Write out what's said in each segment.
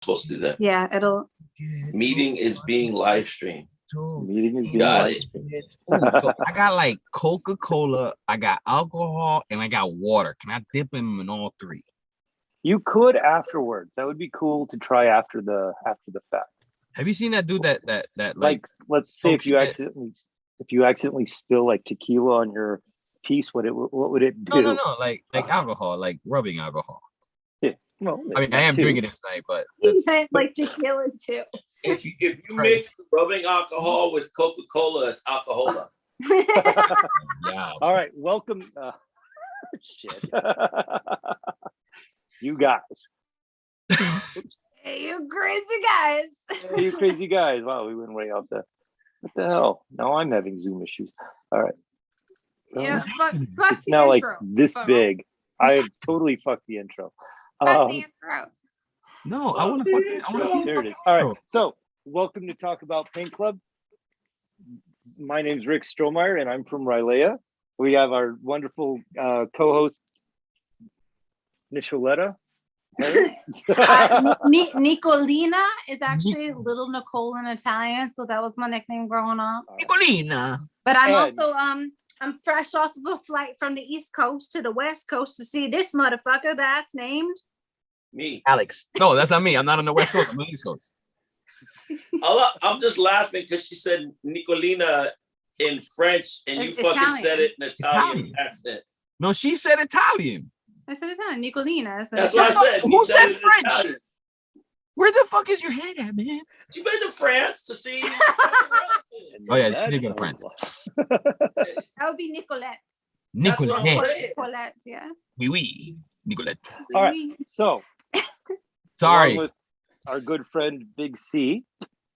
supposed to do that. Yeah, it'll. Meeting is being live streamed. Meeting is being Got live it. streamed. So I got like Coca-Cola, I got alcohol, and I got water. Can I dip them in all three? You could afterwards. That would be cool to try after the fact. Have you seen that dude that Like, let's say oh, if you shit. accidentally spill like tequila on your piece, what would it do? No, like alcohol, like rubbing alcohol. Yeah. Well, I mean, I am too. drinking this night, but He meant like tequila too. If you mix rubbing alcohol with Coca-Cola, it's alcohola. yeah. All right, welcome. Shit. You guys. Hey, you crazy guys. Hey, you crazy guys. Wow, we went way off there. What the hell? Now I'm having Zoom issues. All right. Yeah, fuck It's the now like intro. this Fuck. big. I have totally fucked the intro. Fuck the intro. No, I want to fucking. I want to see. There it is. All right. So, welcome to Talk About Paint Club. My name's Rick Strohmeyer, and I'm from Rylea. We have our wonderful co-host, Nicholetta. Nicolina is actually Little Nicole in Italian, so that was my nickname growing up. Nicolina. But I'm And- also I'm fresh off of a flight from the East Coast to the West Coast to see this motherfucker that's named. Me. Alex. No, that's not me. I'm not on the West Coast. I'm on the East Coast. I'm just laughing because she said Nicolina in French and you It's fucking Italian. said it in Italian Italian. accent. No, she said Italian. I said Italian, Nicolina. So That's what I said. Who You said it in French? Italian. Where the fuck is your head at, man? You been to France to see? Oh, yeah, That's she did go to a France. lot. That would be Nicolette. That's what I'm Nicolette. saying. Nicolette, yeah. Oui, oui. Nicolette. All right. So, Sorry. along with our good friend Big C,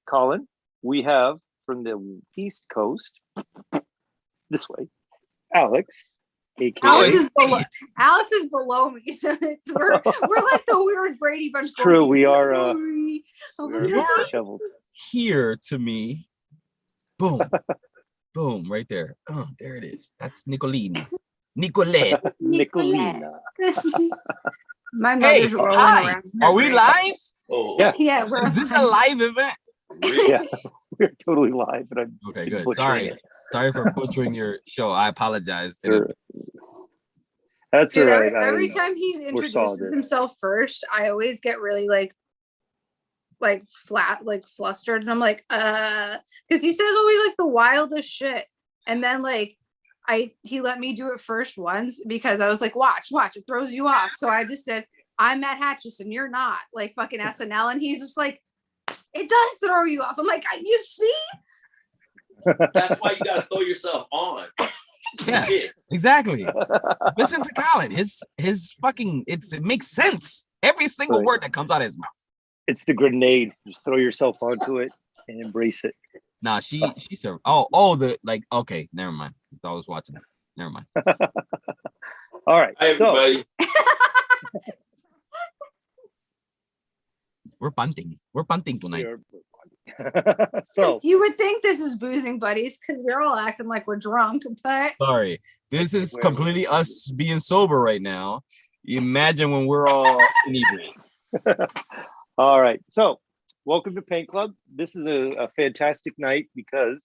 Colin, we have from the East Coast, this way, Alex, aka Alex is below me, so we're like the weird Brady Bunch. It's true, we are, You're- disheveled. Here to me. Boom. Boom. Right there. Oh, there it is. That's Nicolina. Nicolette. Nicolina. My Hey, mother's rolling hi. around. Are we live? Oh, Yeah. Yeah, we're Is this a live event? really? Yeah, we're totally live, but I'm Okay, good. butchering Sorry. it. Sorry for butchering your show. I apologize. Sure. That's all Dude, right. every time he solid introduces there. himself first, I always get really like flat, like flustered, and I'm like, because he says always like the wildest shit, and then like he let me do it first once because I was like, watch, it throws you off. So I just said, I'm Matt Hatchison, you're not, like fucking SNL, and he's just like, it does throw you off. I'm like, you see? That's why you gotta throw yourself on. Yeah. Shit. Exactly. Listen to Colin. His fucking it makes sense. Every single Right. word that comes out of his mouth. It's the grenade. Just throw yourself onto it and embrace it. Nah, she served. Oh, okay, never mind. I was watching it. Never mind. All right. Hi, So everybody. We're punting. We're punting tonight. so You would think this is boozing buddies because we're all acting like we're drunk, but Sorry. This is Where- completely us being sober right now. Imagine when we're all inebriated. all right. So welcome to Paint Club. This is a fantastic night because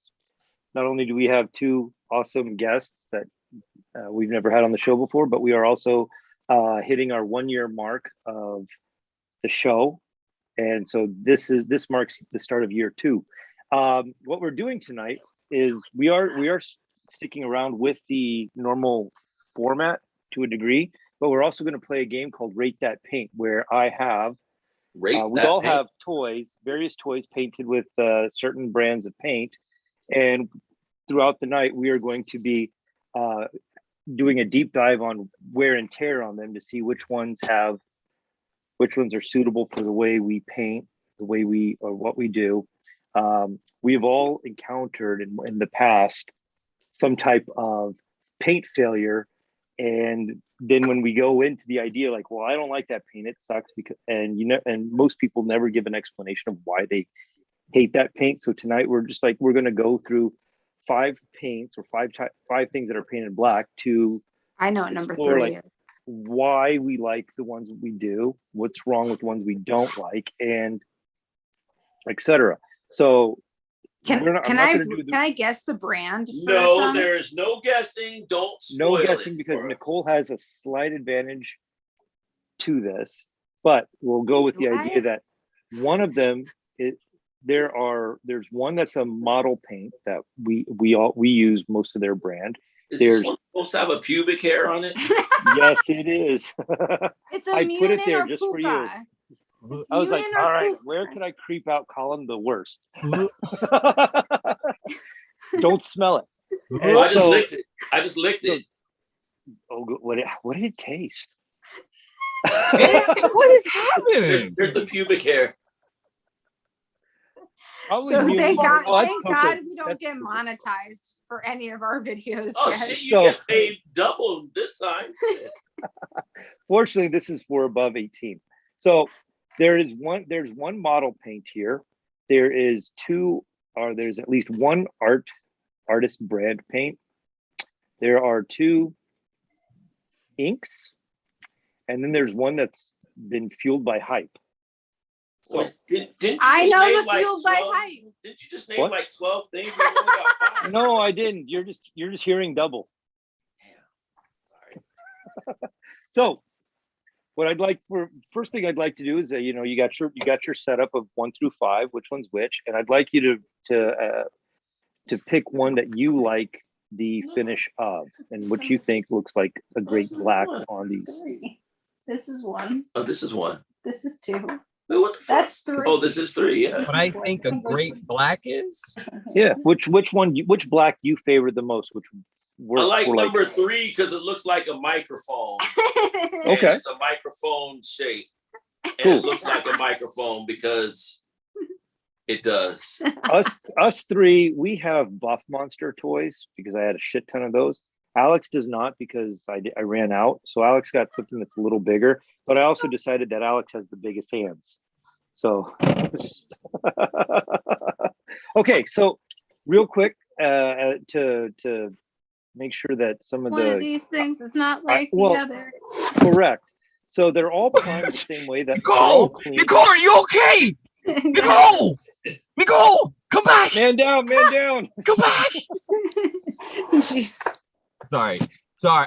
not only do we have two awesome guests that we've never had on the show before, but we are also hitting our 1 year mark of the show. And so this marks the start of year 2. What we're doing tonight is we are sticking around with the normal format to a degree, but we're also going to play a game called Rate That Paint, where I have we all have toys, various toys painted with certain brands of paint, and throughout the night we are going to be doing a deep dive on wear and tear on them to see which ones are suitable for the way we paint, the way we or what we do. We've all encountered in the past some type of paint failure, and then when we go into the idea like, well, I don't like that paint, it sucks, because and most people never give an explanation of why they hate that paint. So tonight we're going to go through 5 paints or five things that are painted black to I know what number explore, 3 like, is. why we like the ones we do, what's wrong with ones we don't like, and etc. So Can I'm not I gonna do can I guess the brand? First No, on it? there's no guessing. Don't no spoil guessing it because for us. Nicole has a slight advantage to this, but we'll go with the Do idea I? that one of them is there's one that's a model paint that we use most of their brand. Is this there's- one supposed to have a pubic hair on it? Yes, it is. It's a I put it Munin there or just for you. Puka. It's I was like, Munin or all right, Puka. where can I creep out Colin the worst? Don't smell it. Oh, I just so- licked it. I just licked it. Oh, what did it taste? What is happening? There's the pubic hair. Probably So Munin. thank God, Oh, that's thank God Puka's. we don't That's get Puka's. monetized for any of our videos. Oh yet. shit, you So- get paid double this time. Fortunately, this is for above 18. So there's one model paint here. There's at least one artist brand paint. There are 2 inks, and then there's one that's been fueled by hype. So Wait, didn't you I just know name the like Fueled by 12 Hype. Didn't you just name What? like 12 things? We only got 5. no, I didn't. You're just hearing double. Damn. Sorry. So what I'd like first thing I'd like to do is you got your setup of 1 through 5, which one's which, and I'd like you to pick one that you like the finish of and what you think looks like a great black on these. 3. This is 1. Oh, this is 1. This is 2. Wait, what the fuck? That's 3. Oh, this is 3. Yeah. What I think a great black is? Yeah, which black you favor the most? Which I like number 3 because it looks like a microphone. And Okay. It's a microphone shape. And Cool. it looks like a microphone because it does. us 3, we have Buff Monster toys because I had a shit ton of those. Alex does not because I ran out. So Alex got something that's a little bigger, but I also decided that Alex has the biggest hands. So, okay. So real quick, to make sure that some of One of the these things is not like well, the other. correct. So they're all primed the same way that they're all Nicole, clean. Nicole, are you okay? Nicole, Nicole, come back, Man down, man down. come back. Jeez. Sorry.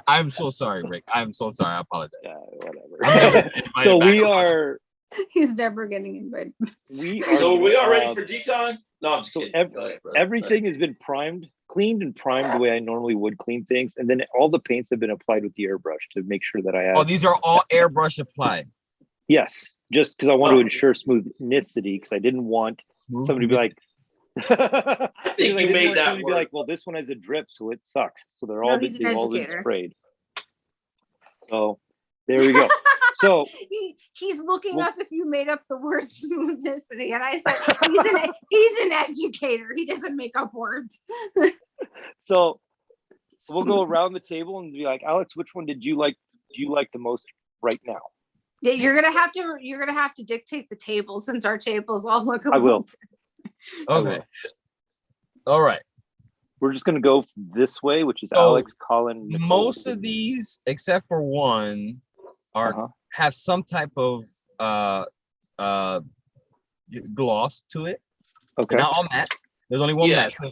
I'm so sorry, Rick. I'm so sorry. I apologize. Yeah, whatever. I'm So back we on. are. He's never getting invited. So are we all ready for decon? No, I'm just so kidding. Go ahead, brother. Everything has been cleaned and primed the way I normally would clean things, and then all the paints have been applied with the airbrush to make sure that I have. Oh, these are all airbrush applied. Yes, just because I want to Oh. ensure smoothnicity, because I didn't want Smooth. somebody to be like. I think you made that Be work. like, well, this one has a drip, so it sucks. So they're No, all he's an they've all been educator. sprayed. So there we go. So He's looking Well- up if you made up the word smoothnicity, and I said he's an educator. He doesn't make up words. so we'll go around the table and be like, Alex, which one did you like? Do you like the most right now? Yeah, you're gonna have to dictate the table since our tables all look. A I will. little- Okay. All right. We're just gonna go this way, which is So, Alex, Colin. Nicole. Most of these, except for one, are Uh-huh. have some type of gloss to it. Okay. They're not all matte. There's only one Yeah. matte. So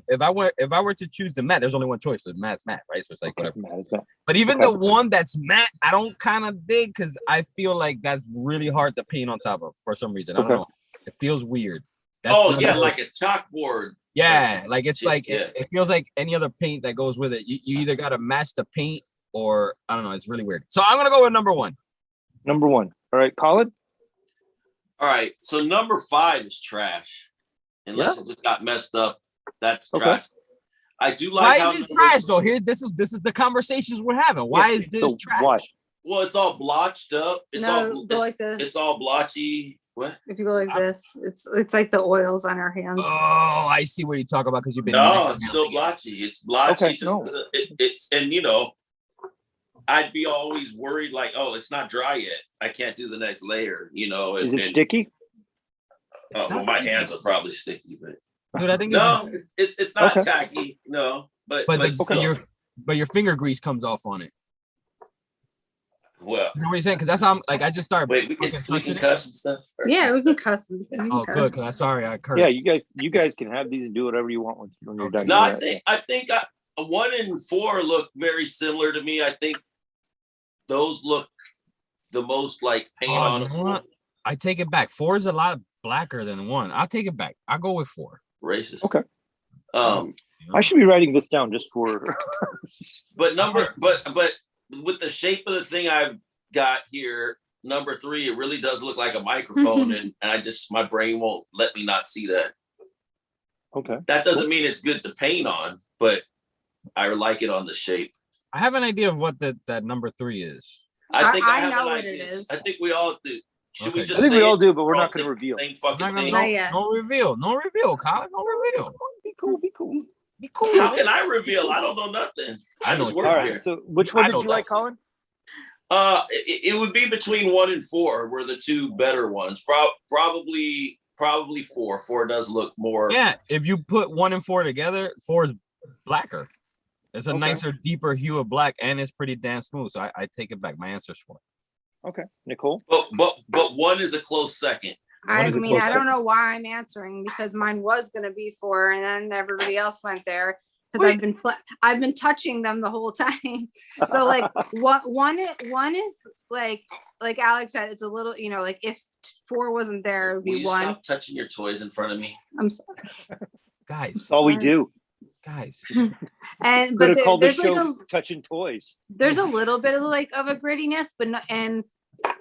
if I were to choose the matte, there's only one choice. So matte's matte, right? So it's like whatever. Matt is Matt. But even Okay. the one that's matte, I don't kind of dig because I feel like that's really hard to paint on top of for some reason. I don't Okay. know. It feels weird. That's Oh not yeah, a- like a chalkboard. yeah, like it's Yeah, like yeah. it feels like any other paint that goes with it. You either got to match the paint or I don't know. It's really weird. So I'm gonna go with number 1. Number 1. All right, Colin. All right, so number 5 is trash. Unless it just got messed up, that's Okay. trash. I do like how Why is it trash though? Here, this is the conversations we're having. Why Yeah, is this so trash? why? Well, it's all blotched up. It's No, all go like this. it's all blotchy. What? If you go like this, it's like the oils on our hands. Oh, I see what you're talking about because you've been. No, it's still blotchy. It's blotchy. Okay, just no. because it's and I'd be always worried like, oh, it's not dry yet. I can't do the next layer. Is it sticky? Well, my hands are probably sticky, but Dude, I think no, it's not Okay. tacky. No, but but still. your finger grease comes off on it. Well, You know what you're saying? Because that's how I'm like. I just started. wait, we fucking can touching it. cuss and stuff. Yeah, we can cuss. We can Oh, cuss. good. Cause I'm sorry, I cursed. Yeah, you guys can have these and do whatever you want when you're Okay. done. No, with that. I think 1 and 4 look very similar to me. I think those look the most like paint Oh, on you know what? I take it back. 4 is a lot blacker than 1. I'll take it back. I'll go with 4. racist. Okay. You know? I should be writing this down just for. But with the shape of the thing I've got here, number 3, it really does look like a microphone, and my brain won't let me not see that. Okay. That doesn't mean it's good to paint on, but I like it on the shape. I have an idea of what that number 3 is. I think I have know an what it idea. is. I think we all do. Should we Okay. just I think say we all it? do, but we're We're not all going to thinking the reveal. Same I'm fucking not gonna, thing. Not yet. no reveal. No reveal, Colin. No reveal. Be cool. Be cool. Be cool. How can I reveal? I don't know nothing. I I know just what work All right. here. So which I one know did you like, those. Colin? It would be between 1 and 4 were the two better ones. Probably 4. 4 does look more. Yeah, if you put 1 and 4 together, 4 is blacker. It's a Okay. nicer, deeper hue of black, and it's pretty damn smooth. So I take it back. My answer's 4. Okay, Nicole. But 1 is a close second. I What is it mean, close I to? don't know why I'm answering because mine was gonna be 4, and then everybody else went there because I've been touching them the whole time. So like one is like Alex said, it's a little, like if 4 wasn't there, it would Will be you 1. stop touching your toys in front of me? I'm sorry. Guys, That's all we do. guys. And Could but have called the there's like show "Touching Toys." there's a little bit of of a grittiness, but no, and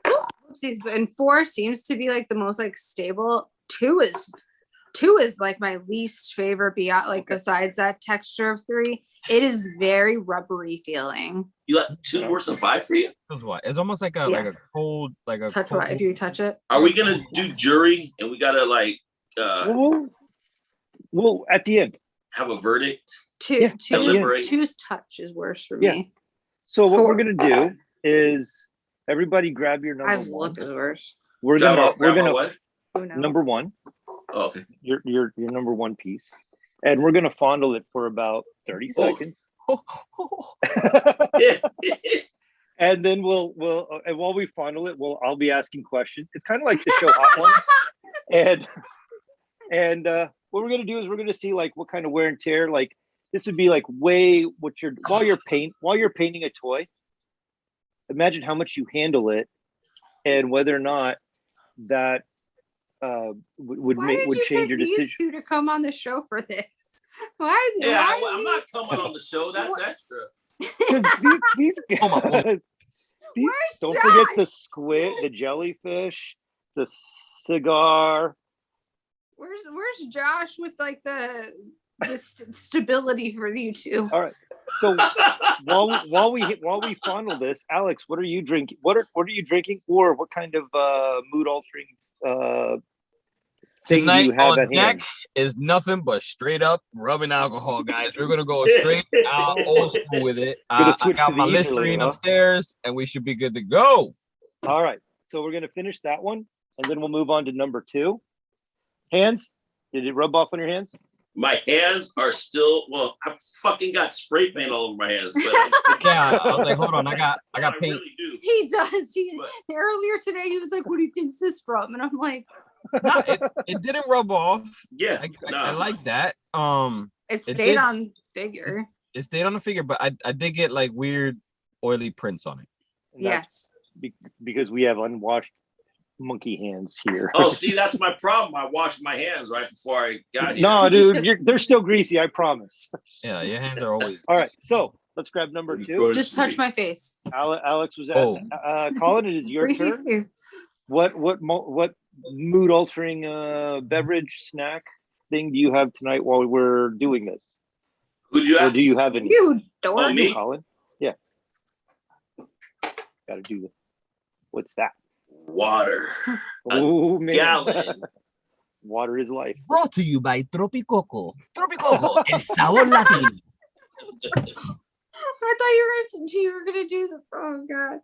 oopsies, but and 4 seems to be like the most like stable. 2 is like my least favorite beyond like besides that texture of 3. It is very rubbery feeling. You let 2 worse than 5 for you? Feels what? It's almost like a Yeah. cold, like a Touch cold, what if you touch it. Are we gonna do jury and we gotta like Well, at the end. have a verdict? Yeah, deliberate. 2's touch is worse for Yeah. me. So what 4. we're gonna do is everybody grab your number I've 1. looked is worse. We're Grab gonna my what? Who knows? number 1. Oh, okay. Your number 1 piece, and we're gonna fondle it for about 30 Oh. seconds, Yeah. and then we'll and while we fondle it, I'll be asking questions. It's kind of like the show Hot Ones, and what we're gonna do is we're gonna see like what kind of wear and tear. Like this would be like while you're painting a toy. Imagine how much you handle it, and whether or not that would Why did you change pick your these decision. 2 to come on the show for this? Why? Yeah, why I'm not coming on the show. That's extra. 'Cause these Oh my- guys, Where's don't Josh? forget the squid, the jellyfish, the cigar. Where's Josh with like the stability for you 2? All right. So while we fondle this, Alex, what are you drinking? What are you drinking, or what kind of mood altering thing do Tonight you have on at deck hand? is nothing but straight up rubbing alcohol, guys. We're gonna go straight out old school with it. Gonna I switch got to the my ether Listerine later, huh? upstairs, and we should be good to go. All right. So we're gonna finish that one, and then we'll move on to number 2. Hands? Did it rub off on your hands? My hands are still I fucking got spray paint all over my hands. But Yeah, I was like, hold on, I got paint. really do. He does. But- Earlier today he was like, "What do you think this is from?" And I'm like, Nah, it didn't rub off. Yeah. I like that. "It It stayed did. on figure." It stayed on the figure, but I did get like weird oily prints on it. And that's Yes. because we have unwashed monkey hands here. Oh, see, that's my problem. I washed my hands right before I got here. No, you dude, they're still greasy. I promise. Yeah, your hands are always. All right, so let's grab number 2. Go to Just touch sleep. my face. Alex was at. Oh. Colin, it is your Greasy turn. face. What mood altering beverage snack thing do you have tonight while we're doing this? Who'd you Or ask? do you have any? You dork. Oh, me? Colin? Yeah. Got to do this. What's that? Water. Oh man, Gallon. water is life. Brought to you by Tropicoco. Tropicoco, el sabor latino. I thought you were gonna do the. Oh God.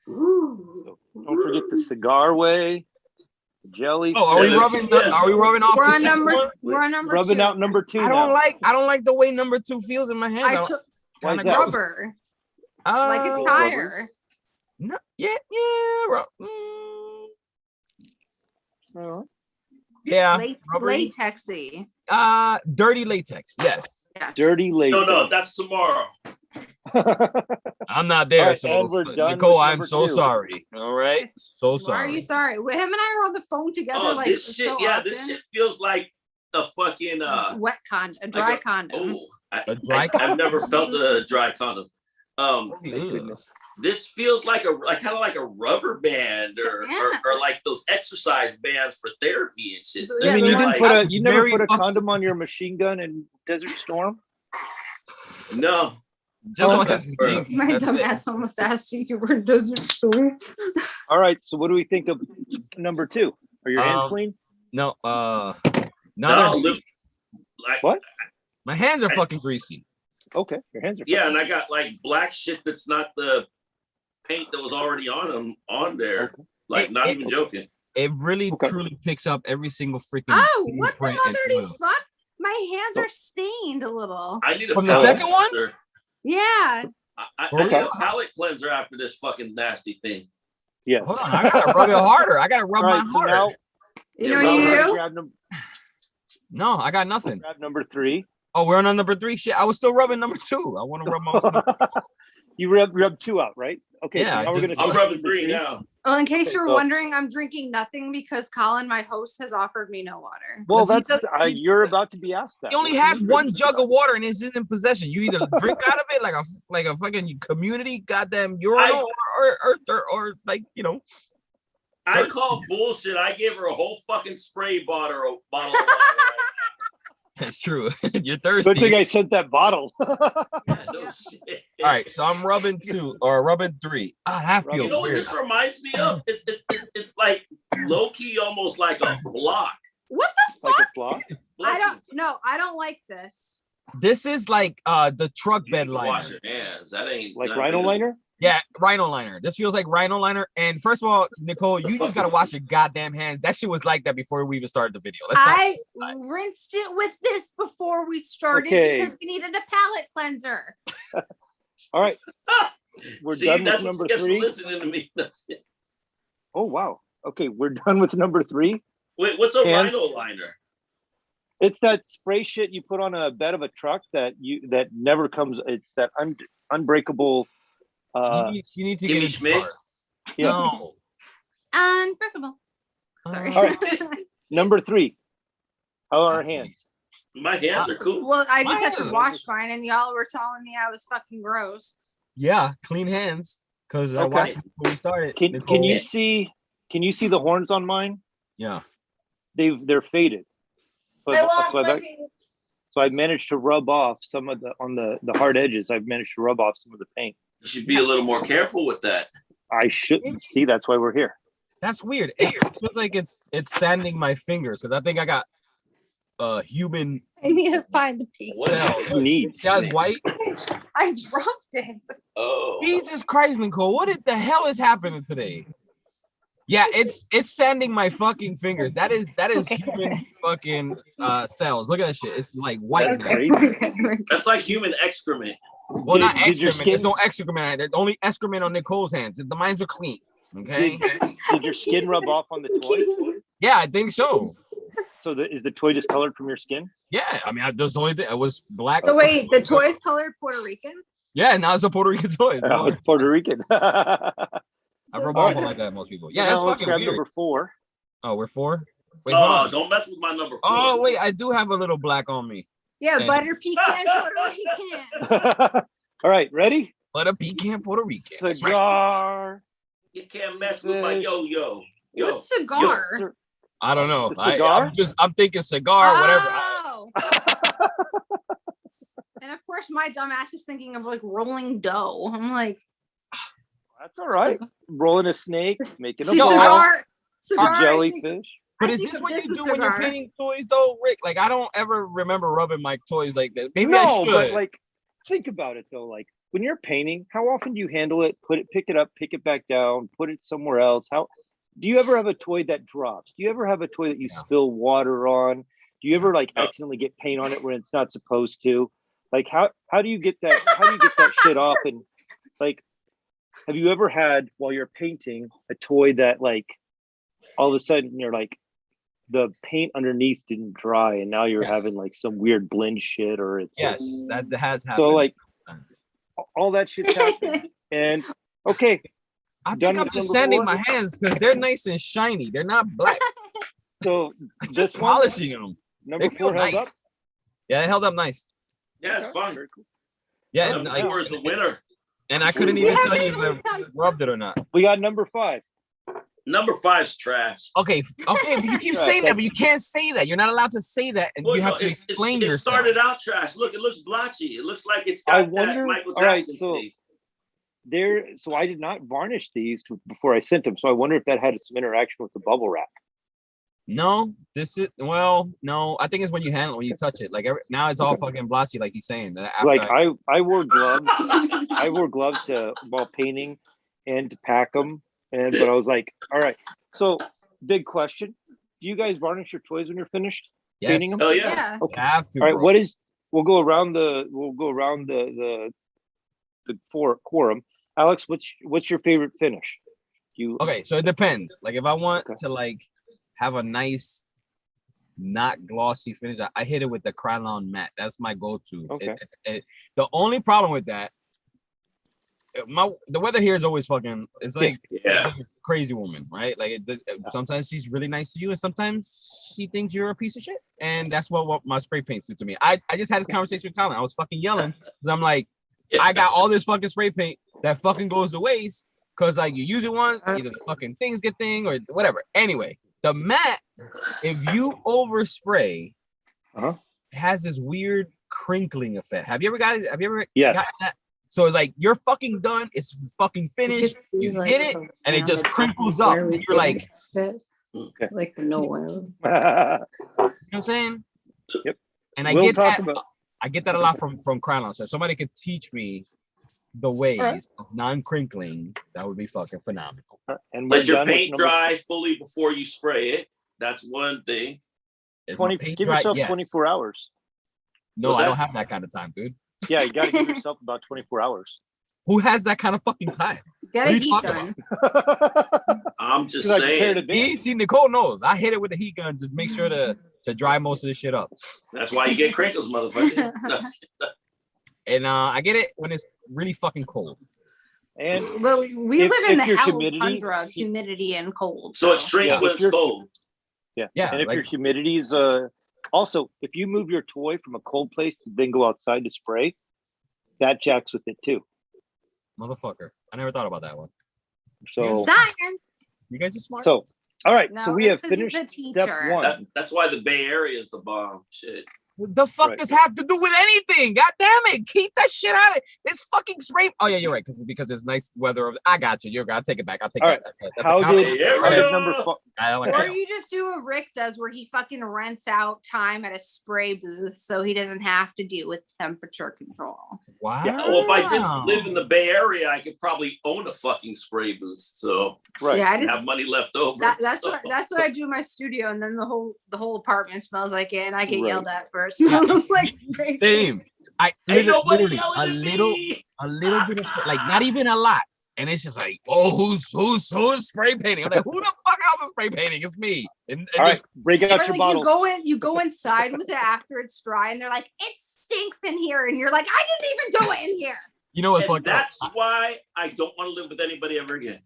Don't forget the cigar way, the jelly. Oh, are we rubbing? Are we rubbing off? We're the on second number. one? We're on number rubbing 2. out number 2. I don't like the way number 2 feels in my hands. I took Why is kinda that? gross. rubber. Like a Uh, tire. no, yeah, yeah, yeah, rubbery. Latexy. Dirty latex. Yes, Yes. Dirty latex. No, that's tomorrow. I'm not there. Alright, So and we're done Nicole, with I'm number so 2. sorry. All right, so Why are you sorry. sorry? Him and I are on the phone together Oh, like this shit, so yeah, often. this shit feels like a fucking Wet condom, a dry like condom. A dry I've never felt a dry condom. Thank Ugh. goodness. This feels like kind of like a rubber band Yeah. or like those exercise bands for therapy and shit. Yeah, You mean the you one- didn't put That's you never very put a fucking condom on your machine gun in Desert Storm? No, Just Oh, on okay. his thing. My That's dumb it. ass almost asked you were Desert Storm. All right, so what do we think of number 2? Are your hands Um, clean? No, no, no, like What? my hands are fucking greasy. Okay, your hands are yeah, fine. and I got like black shit that's not the paint that was already on them on there. Okay. Like, not even joking. It really Okay. truly picks up every single freaking. Oh, what the fingerprint and motherly oil. fuck? My hands are stained a little. I need a From the palate second one? cleanser. Yeah. I Okay. need a palate cleanser after this fucking nasty thing. Yes. Hold on, I gotta rub it harder. I gotta rub All right, mine so harder. now, You Yeah, know well, what you do? No, I got nothing. grab number 3. Oh, we're on number 3. Shit, I was still rubbing number 2. I want to rub my. You rub 2 out, right? Okay, Yeah, so now we're just- gonna I'm start rubbing number 3 3. now. Well, in case Okay, you're so- wondering, I'm drinking nothing because Colin, my host, has offered me no water. Well, Does he that's does- you're about to be asked that. He only What are has you one drinking? jug of water and it's in possession. You either drink out of it like a fucking community goddamn urinal, or like I call bullshit. I gave her a whole fucking spray bottle of water. That's true. You're Good thirsty. thing I sent that bottle. Yeah, no shit. All right, so I'm rubbing 2 or rubbing 3. Ah, that Rubbing- You feels know what weird. this reminds me of? It's like low key, almost like a flock. What the Like fuck? a flock. I don't like this. This is like the truck You bed need to wash liner. your hands. That ain't Like not rhino good. liner. Yeah, rhino liner. This feels like rhino liner. And first of all, Nicole, you just gotta wash your goddamn hands. That shit was like that before we even started the video. Let's not. I rinsed it with this before we started Okay. because we needed a palate cleanser. All right, we're See, done that's with what number you get for 3. listening to me. Oh wow. Okay, we're done with number 3. Wait, what's a Hands. rhino liner? It's that spray shit you put on a bed of a truck that never comes. It's that unbreakable. You need to Gimme get into Schmidt? cars. Yeah. No. Unbreakable. Sorry. All right. Number 3. How are our hands? My hands are cool. Well, I just have to Mine. wash mine, and y'all were telling me I was fucking gross. Yeah, clean hands. Because I Okay. watched it before we started. Can Nicole. you see? Can you see the horns on mine? Yeah. They're faded. So, I lost so, my I've, so I've managed to rub off some of the hard edges. I've managed to rub off some of the paint. You should be a little more careful with that. I shouldn't see. That's why we're here. That's weird. It feels like it's sanding my fingers because I think I got human I need to find the piece. What? cells. Needs. That's white. I dropped it. Oh, Jesus Christ, Nicole, what the hell is happening today? Yeah, it's sanding my fucking fingers. That is Okay. human fucking cells. Look at that shit. It's like white That's now. crazy. that's like human excrement. Well, not Did your excrement. skin- There's no excrement. There's only excrement on Nicole's hands. The mines are clean. Okay. Did your skin rub off on the toy? Yeah, I think so. So is the toy discolored from your skin? Yeah, I mean, that's the only thing. It was black. So wait, the toy's colored Puerto Rican? Yeah, now it's a Puerto Rican toy. Oh, it's Puerto Rican. I So rub All off right. like that, most people. Yeah, that's Now let's fucking grab weird. number 4. Oh, we're 4? Wait, hold Oh, on. don't mess with my number 4. Oh, wait, I do have a little black on me. yeah, Dang. butter pecan Puerto Rican. All right, ready? But a pecan Puerto Rican. That's right. Cigar. You can't mess with my yo-yo. Yo. What's cigar? Sir- I don't know. The cigar? I'm thinking cigar, whatever. Oh. And of course, my dumbass is thinking of like rolling dough. I'm like, That's all right. Rolling a snake, making a see, ball, cigar, cigar. a I think- jellyfish. But I is think this of what this you as do when you're cigar. painting toys, though, Rick? Like, I don't ever remember rubbing my toys like that. Maybe I No, should. but like, think about it though. Like when you're painting, how often do you handle it? Pick it up, pick it back down, put it somewhere else. How do you ever have a toy that drops? Do you ever have a toy that you No. spill water on? Do you ever like No. accidentally get paint on it when it's not supposed to? Like how do you get that? How do you get that shit off? And like, have you ever had while you're painting a toy that like all of a sudden you're like the paint underneath didn't dry and now you're Yes. having like some weird blend shit or it's Yes, that has happened. so like all that shit's happened. And okay, I done think I'm with just number sanding four? my hands because they're nice and shiny. They're not black. so I'm this just one, polishing them. number They feel 4 held nice. up. Yeah, it held up nice. Yeah, it's fun. Very cool. Yeah, Oh, and, Number like, 4 is the winner. and I couldn't We even haven't tell you even if I done- rubbed it or not. We got number 5. Number 5's trash. Okay, okay, but you keep Right, saying that, that- but you can't say that. You're not allowed to say that, and Well, you no, have to explain it yourself. started out trash. Look, it looks blotchy. It looks like it's I got wonder- that Michael all right, Jackson so- face. So I did not varnish these before I sent them. So I wonder if that had some interaction with the bubble wrap. No, no. I think it's when you handle it, when you touch it. Like now, it's all fucking blotchy, like he's saying. After Like I wore gloves. I wore gloves while painting and to pack them. But I was like, all right. So big question: do you guys varnish your toys when you're finished yes, painting 'em? Hell yeah. Yeah. you have to. All right. Bro. We'll go around the quorum. Alex, what's your favorite finish? Okay, so it depends. Like if I want Okay. to like have a nice, not glossy finish, I hit it with the Krylon matte. That's my go-to. Okay. The only problem with that, the weather here is always fucking. It's like, it's Yeah. like a crazy woman, right? Like sometimes she's really nice to you, and sometimes she thinks you're a piece of shit. And that's what my spray paints do to me. I just had this conversation with Colin. I was fucking yelling because I'm like, I got all this fucking spray paint that fucking goes to waste because like you use it once, either the fucking things get thing or whatever. Anyway, the matte, if you overspray, Uh-huh. it has this weird crinkling effect. Have you ever gotten Yes. that? So it's like you're fucking done, it's fucking finished, you hit it, and it just crinkles up. And you're like, you know like no oil. what I'm saying? Yep. And I We'll get talk that. about- I get that a lot from Krylon. So if somebody could teach me the ways Alright. of non-crinkling, that would be fucking phenomenal. And we're Let your done with paint number dry fully before you spray it. That's one thing. Is my 20. paint Give dry? yourself Yes. 24 hours. No, What's I that? don't have that kind of time, dude. Yeah, you got to give yourself about 24 hours. Who has that kind of fucking time? Get What a are you heat talking gun. I'm just Like, compare saying. to Dan. You see, Nicole knows. I hit it with the heat gun, just make sure to dry most of this shit up. That's why you get crinkles, motherfucker. And I get it when it's really fucking cold. And Well, we If- live in if the your hell humidity- tundra of humidity and cold. So it shrinks Yeah, when if it's you're- cold. Yeah, and if like, your humidity's also if you move your toy from a cold place to then go outside to spray, that jacks with it too. motherfucker. I never thought about that one. So Science. You guys are smart. so all right, so No, we it's have 'cause you're finished the step teacher. one. That's why the Bay Area is the bomb. Shit. What the fuck Right. does have to do with anything? God damn it. Keep that shit out of it. It's fucking spray. Oh, yeah, you're right. Because it's nice weather. I got you. You're good. I'll take it back. I'll take All it right. back. That's How a comment. did, Bay how did Area. number five? I like Or that. you just do what Rick does where he fucking rents out time at a spray booth so he doesn't have to deal with temperature control. Wow. Yeah. Well, if I didn't live in the Bay Area, I could probably own a fucking spray booth. So Right. Yeah, I I just have money left over. that's So- what I do in my studio, and then the whole apartment smells like it, and I get Right. yelled at for smelling like spray. paint. Same. I Ain't nobody literally yelling a at little me. bit of like not even a lot. And it's just like, oh, who's spray painting? I'm like, who the fuck else is spray painting? It's me. And All right, just break out Or your like bottles. you go inside with it after it's dry, and they're like, it stinks in here, and you're like, I didn't even do it in here. you know what's And fucked up? that's why I don't want to live with anybody ever again.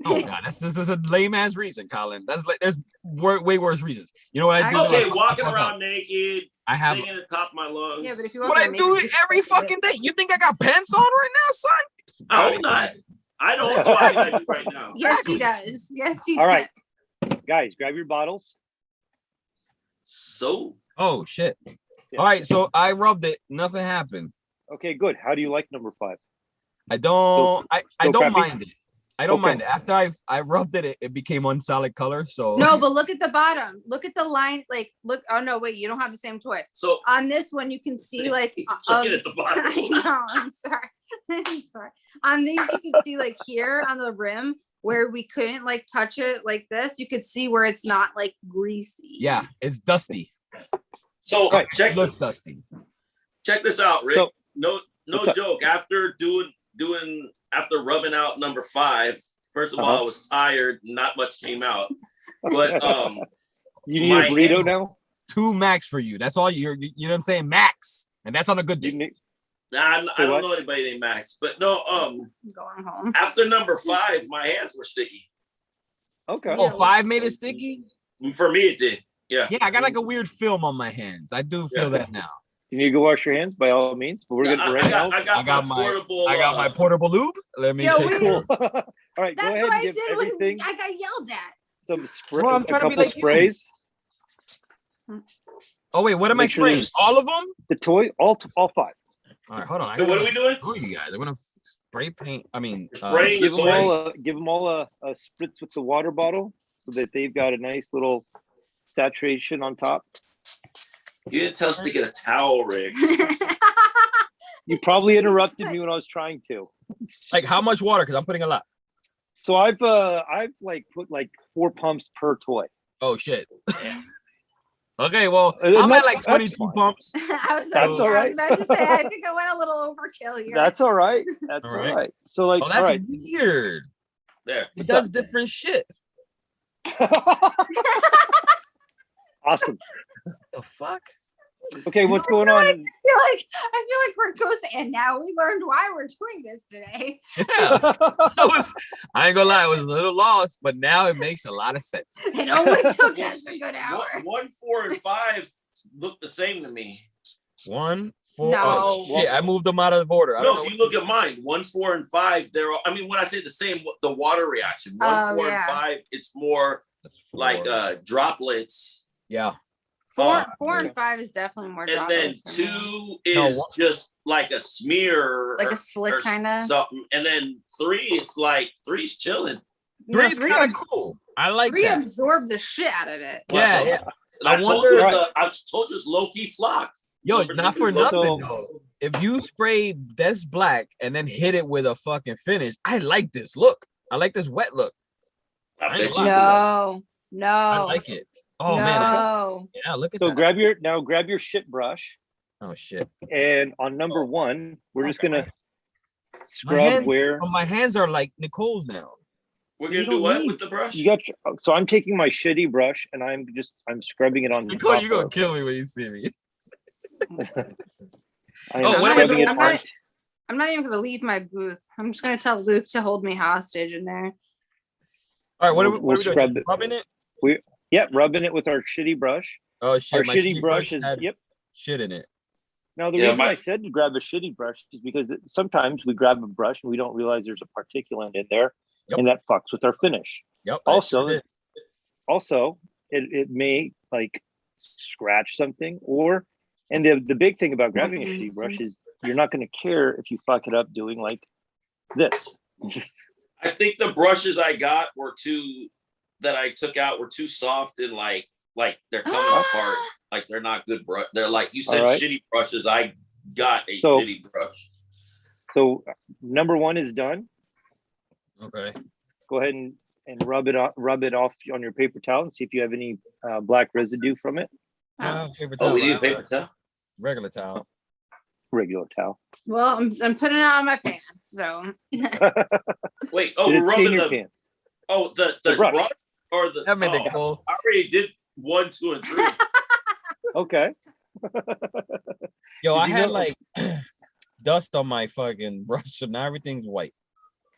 Oh god, this is a lame ass reason, Colin. That's like there's way worse reasons. You know what I do? I- Okay, Like, walking fuck around up. naked, I have- singing at the top of my lungs. Yeah, but if you But I do it every fucking day. You think I got pants on right now, son? I hope not. I don't. So I do right now. Yes, he does. Yes, he All does. right. Guys, grab your bottles. So Oh shit. Yeah. All right, so I rubbed it. Nothing happened. Okay, good. How do you like number 5? I don't. I still don't crappy? mind it. I don't Okay. mind it. After I rubbed it, it became unsolid color. So No, but look at the bottom. Look at the line. Like, look. Oh no, wait. You don't have the same toy. so On this one, you can see like. he's looking at the I bottom. know. I'm sorry. I'm sorry. On these, you can see like here on the rim where we couldn't like touch it like this. You could see where it's not like greasy. yeah, it's dusty. So Right. check It looks dusty. this out, Rick. So- no what's up? joke. After doing after rubbing out number 5, first of all, Uh-huh. I was tired. Not much came out. But You need my a burrito hand- now? 2 max for you. That's all you know what I'm saying? Max. And that's on a good You day. need, Nah, I Say don't what? know anybody named Max. But no, I'm going home. after number 5, my hands were sticky. okay. Oh, 5 made it sticky? For me, it did. Yeah. Yeah, I got like a weird film on my hands. I do feel Yeah. that now. You need to go wash your hands by all means. But we're Yeah, gonna I got I got my my- portable. I got my portable lube. Let me Yo, take wait. care. cool. All right, go That's ahead what and I give did everything when I got yelled at. some spray, Bro, I'm a trying to be couple like you. sprays. Oh wait, what am I Make sure spraying? there's- All of them? The toy, all 5. All right, hold on. I So what gotta are we doing? show you guys. I'm gonna spray paint. I mean, Spraying Give the them all toys. a spritz with the water bottle so that they've got a nice little saturation on top. You didn't tell us to get a towel rig. You probably interrupted me when I was trying to. like how much water? Because I'm putting a lot. So I've like put like 4 pumps per toy. Oh shit. Okay, well, And I'm at that's- like 22 fine. pumps. I was That's like, all I was right. about to say, I think I went a little overkill here. That's all right. That's All all right. right. So like, Oh, all that's right. weird. There. It does different shit. Awesome. The fuck? Okay, what's going on? I feel like we're goes, and now we learned why we're doing this today. Yeah. I ain't gonna lie, I was a little lost, but now it makes a lot of sense. It only took us a good hour. 1, 4, and 5 look the same to me. 1, 4. No. Oh, shit, I moved them out of order. I don't No, know if you look at mine, 1, 4, and 5, they're all, I mean, when I say the same, the water reaction, 1, Oh, 4, yeah. and 5, it's more That's like 4. droplets. Yeah. Four, Uh, 4 and 5 is definitely more. and then droplets for me. 2 No, is one- just like a smear, like or a slick or kind of. something. And then 3, it's like 3's chilling. 3 is kind of cool. I like Three that. absorbed the shit out of it. Yeah, Well, yeah. And I, I told wonder- you, I told you it's low key flock. Yo, Number not 2 for is low- nothing So- though. If you spray this black and then hit it with a fucking finish, I like this look. I like this wet look. I I bet ain't you. No, no, I like it. Oh man, no. yeah, look at So that. grab your shit brush, Oh shit. and on number 1, we're just gonna My scrub hands, where oh, my hands are like Nicole's now. We're You gonna do don't what need- with the brush? you got. So I'm taking my shitty brush and I'm scrubbing it on Nicole, top you're gonna of- kill me when you see me. I am Oh, what am I scrubbing doing? it I'm on. not- I'm not even gonna leave my booth. I'm just gonna tell Luke to hold me hostage in there. All right, what are we, We'll what are we doing? scrub it. Rubbing it? Yeah, rubbing it with our shitty brush. Oh shit, Our my shitty brush is had yep. shit in it. Now the Yeah, reason my- I said to grab a shitty brush is because sometimes we grab a brush and we don't realize there's a particulate in there, Yep. and that fucks with our finish. Yep. I Also, sure did. Also, it may like scratch something, or and the big thing about grabbing a shitty brush is you're not going to care if you fuck it up doing like this. I think the brushes I got were that I took out were too soft and like they're coming apart. Like they're not good brush. They're like you said, All right. shitty brushes. I got a So- shitty brush. So number 1 is done. Okay. Go ahead and rub it off on your paper towel and see if you have any black residue from it. Paper Oh, towel, we need a right? paper towel. Regular towel. Regular towel. Well, I'm putting it on my pants, so Wait. Oh, Did we're it stain rubbing your the. pants? Oh, the The brush. brush or the. That made oh, Nicole. I already did 1, 2, and 3. Okay. Yo, Did I you had know- like dust on my fucking brush, so now everything's white.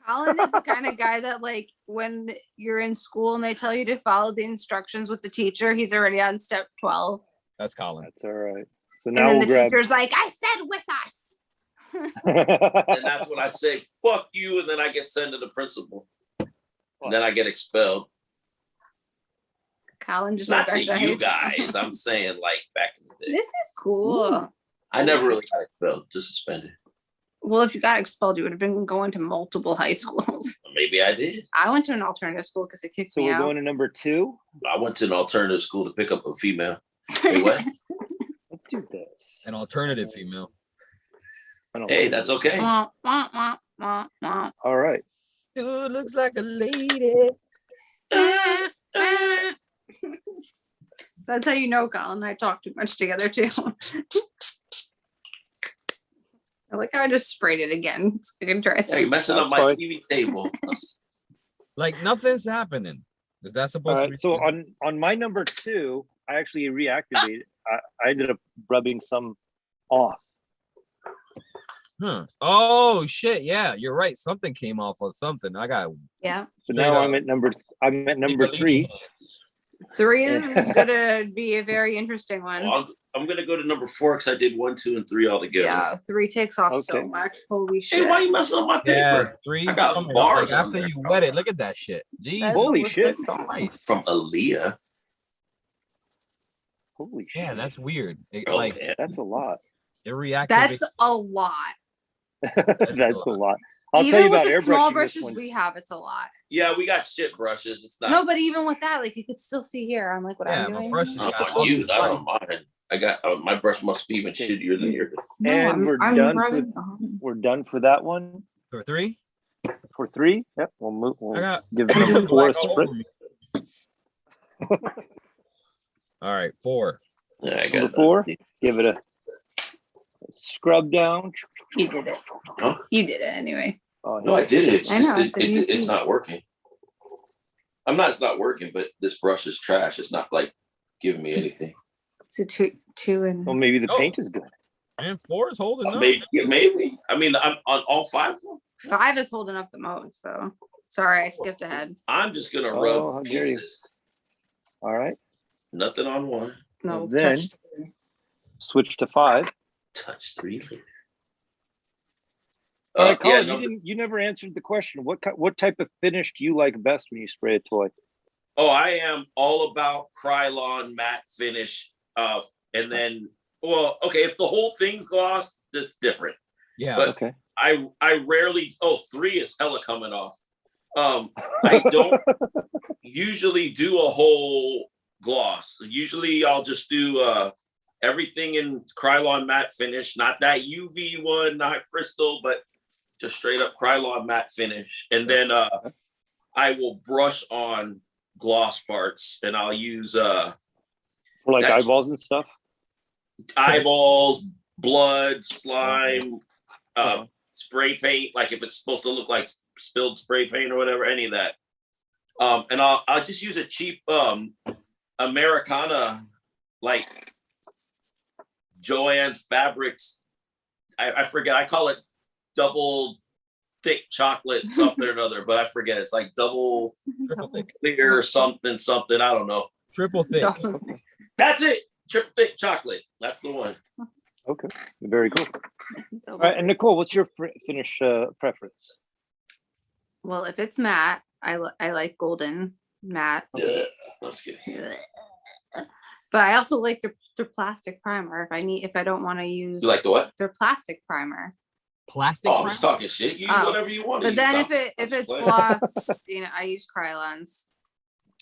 Colin is the kind of guy that like when you're in school and they tell you to follow the instructions with the teacher, he's already on step 12. That's Colin. That's all right. So And now then we'll the grab. teacher's like, I said with us. And that's when I say "fuck you," and then I get sent to the principal. And then I get expelled. Colin just Not went to back high you school. guys. I'm saying like back in the day. This is cool. I never really got expelled, just suspended. Well, if you got expelled, you would have been going to multiple high schools. Maybe I did. I went to an alternative school because they kicked So me we're out. going to number 2. I went to an alternative school to pick up a female. Wait, what? Let's do this. An alternative female. I don't Hey, like that's it. okay. Wah, wah, wah, wah, wah. All right. Dude looks like a lady. That's how you know Colin and I talk too much together too. I like how I just sprayed it again. So I can try Yeah, you're messing up That's my fine. TV table. Like nothing's happening. Is that All supposed to right. be? So on my number 2, I actually reactivated. I ended up rubbing some off. Huh. Oh shit! Yeah, you're right. Something came off of something. I got Yeah. So straight now up. I'm at number Nicolini 3. hands. 3 is gonna be a very interesting one. Well, I'm gonna go to number 4 because I did 1, 2, and 3 all together. Yeah, 3 takes off so Okay. much. Holy Hey, shit. why you messing up my Yeah, paper? three. I got coming up, bars like, on after there. you wet it. Look at that shit. Jeez. That's Holy almost shit. so much. Christ. From Aaliyah. Holy shit. Yeah, that's weird. It, Oh, like man. That's a lot. it reactivates. That's a lot. That's a lot. I'll Even tell you with about the small airbrushing this brushes one. we have, it's a lot. Yeah, we got shit brushes. It's not. No, but even with that, like you could still see here. I'm like, what Yeah, I'm but doing. brushes Oh, got on you, not funny. on mine. I got my brush must be even Okay. shittier than yours. No, And we're I'm done rubbing- We're done for that one. For 3, For 3, yep. We'll I got give I'm number doing 4 a black all sprint. over me. All right, 4. Yeah, I got Number 4, give it a scrub down. You did it. Huh? You did it anyway. Oh, No, I did it. It's I just know, I said you it's did. not working. It's not working, but this brush is trash. It's not like giving me anything. So two and well, maybe the Oh. paint is good. And 4 is holding up. Maybe. I mean, I'm on all 5 of them. 5 is holding up the most. So sorry, I skipped ahead. I'm just gonna Oh, rub how the dare you. pieces. All right. Nothing on one. No, Well, then- touch. Switch to 5. Touch 3 later. All right, Yeah, Colin, you never answered the question. What type of finish do you like best when you spray a toy? Oh, I am all about Krylon matte finish. And then, well, okay, if the whole thing's gloss, that's different. Yeah. But Okay. I rarely. 3 is hella coming off. I don't usually do a whole gloss. Usually, I'll just do everything in Krylon matte finish, not that UV one, not crystal, but just straight up Krylon matte finish. And then I will brush on gloss parts, and I'll use For like That's- eyeballs and stuff? eyeballs, blood, slime, Uh-huh. spray paint, like if it's supposed to look like spilled spray paint or whatever, any of that. And I'll just use a cheap Americana, like Joann's Fabrics. I forget. I call it double thick chocolate something or another, but I forget. It's like double Triple thick. clear something. I don't know. Triple thick. That's it. Triple thick chocolate. That's the one. Okay. Very cool. All right. And Nicole, what's your finish preference? Well, if it's matte, I like golden matte. Ugh, let's get But I also like their plastic primer if I don't want to use You like the what? their plastic primer. Plastic. Oh, I'm primer? just talking shit. You use Oh, whatever you want to But then use. if it's Playing. gloss, I use Krylon's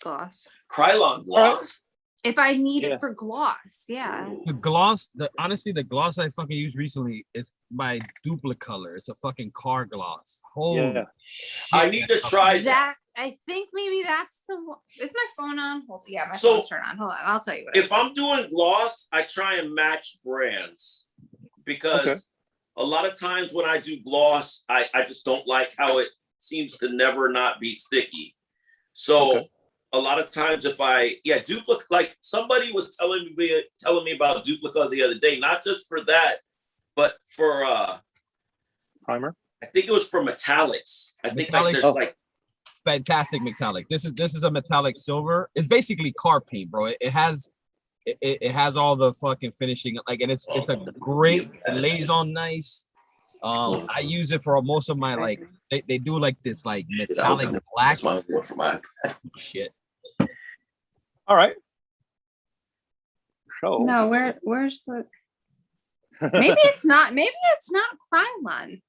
gloss. Krylon gloss. If I need Yeah. it for gloss, yeah. Ooh. The gloss, honestly, the gloss I fucking used recently is by Duplicolor. It's a fucking car gloss. Holy Yeah. shit. I need to try that. That I think maybe that's the one. Is my phone on? Hold, yeah, my So, phone's turned on. Hold on, I'll tell you what. If I'm doing gloss, I try and match brands because Okay. a lot of times when I do gloss, I just don't like how it seems to never not be sticky. So Okay. a lot of times if Duplica, like somebody was telling me about Duplica the other day, not just for that, but for Primer? I think it was for metallics. I think like Metallics? there's Oh. like fantastic metallic. This is a metallic silver. It's basically car paint, bro. It has all the fucking finishing, like, and it's a great. It lays on nice. I use it for most of my like. They do like this like metallic black that's my one for my shit. All right. So No, where's the? Maybe it's not. Maybe it's not Krylon.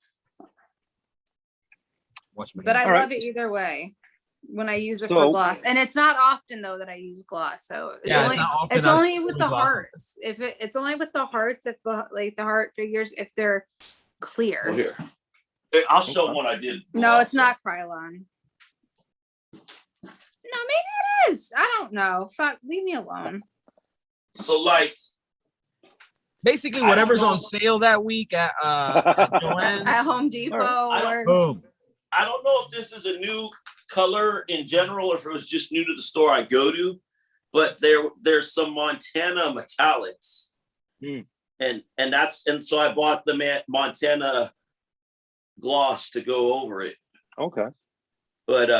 Watch my But I hands. All right. love it either way when I use it So- for gloss. And it's not often though that I use gloss. So it's Yeah, only it's not often it's I only use with the gloss. hearts. It's only with the hearts if the heart figures if they're clear. Well, here. Hey, I'll show Okay. one I did. No, it's not Krylon. No, maybe it is. I don't know. Fuck, leave me alone. So like Basically, I don't whatever's know. on sale that week at Joann's. At Home Depot I don't- or Boom. I don't know if this is a new color in general or if it was just new to the store I go to, but there's some Montana metallics. Hmm. And so I bought the Montana gloss to go over it. Okay. But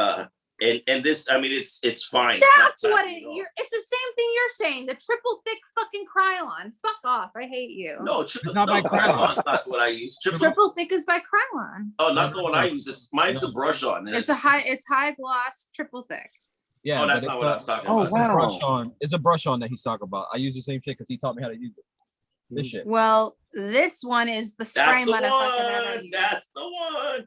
and this, I mean, it's fine. It's not that's what tacky at all. it's the same thing you're saying. The triple thick fucking Krylon. Fuck off. I hate you. No, It's not by Krylon. Krylon's not what I use. Triple thick is by Krylon. Oh, not the one I use. Mine's a brush on. It's high gloss, triple thick. Yeah, Oh, that's but not it's what I a- was talking Oh, about. It's a wow. brush on. It's a brush on that he's talking about. I use the same shit because he taught me how to use it. This shit. Well, this one is the spray That's the motherfucker that I one. use. That's the one.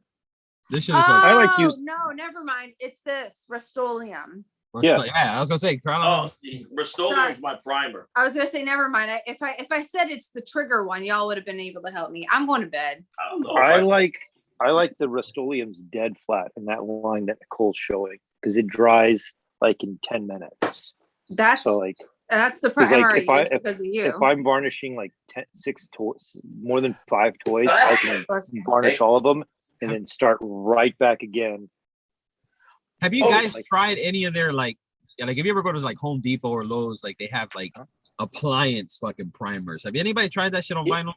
This shit is Oh, like. I like use- no, never mind. It's this Rust-Oleum. Yeah. Yeah, I was gonna say Oh, Krylon. Rust-Oleum's my primer. I was gonna say never mind. If I said it's the trigger one, y'all would have been able to help me. I'm going to bed. I don't know. If I like the Rust-Oleum's dead flat in that line that Nicole's showing because it dries like in 10 minutes. That's So like that's the 'cause, like, primer if I I- use because of you. if I'm varnishing like 6 toys, more than 5 toys, I can Plus- varnish all of them and then start right back again. Have you Oh, guys like- tried any of their like if you ever go to like Home Depot or Lowe's, like they have like appliance fucking primers. Have anybody tried that shit on Yeah. vinyl?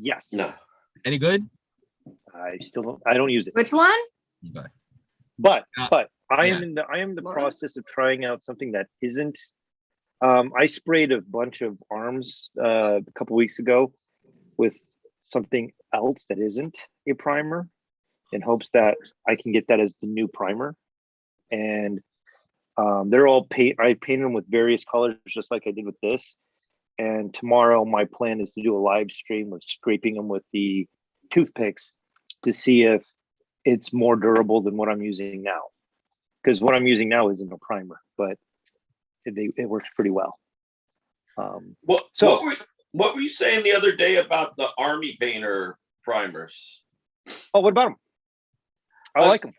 Yes. No. Any good? I don't use it. Which one? Okay. But Uh, I yeah. am in the What? process of trying out something that isn't. I sprayed a bunch of arms a couple weeks ago with something else that isn't a primer, in hopes that I can get that as the new primer. And they're all I painted them with various colors, just like I did with this. And tomorrow, my plan is to do a live stream of scraping them with the toothpicks to see if it's more durable than what I'm using now. Because what I'm using now isn't a primer, but it works pretty well. So- What were you saying the other day about the Army Painter primers? Oh, what about them? I Uh, like them.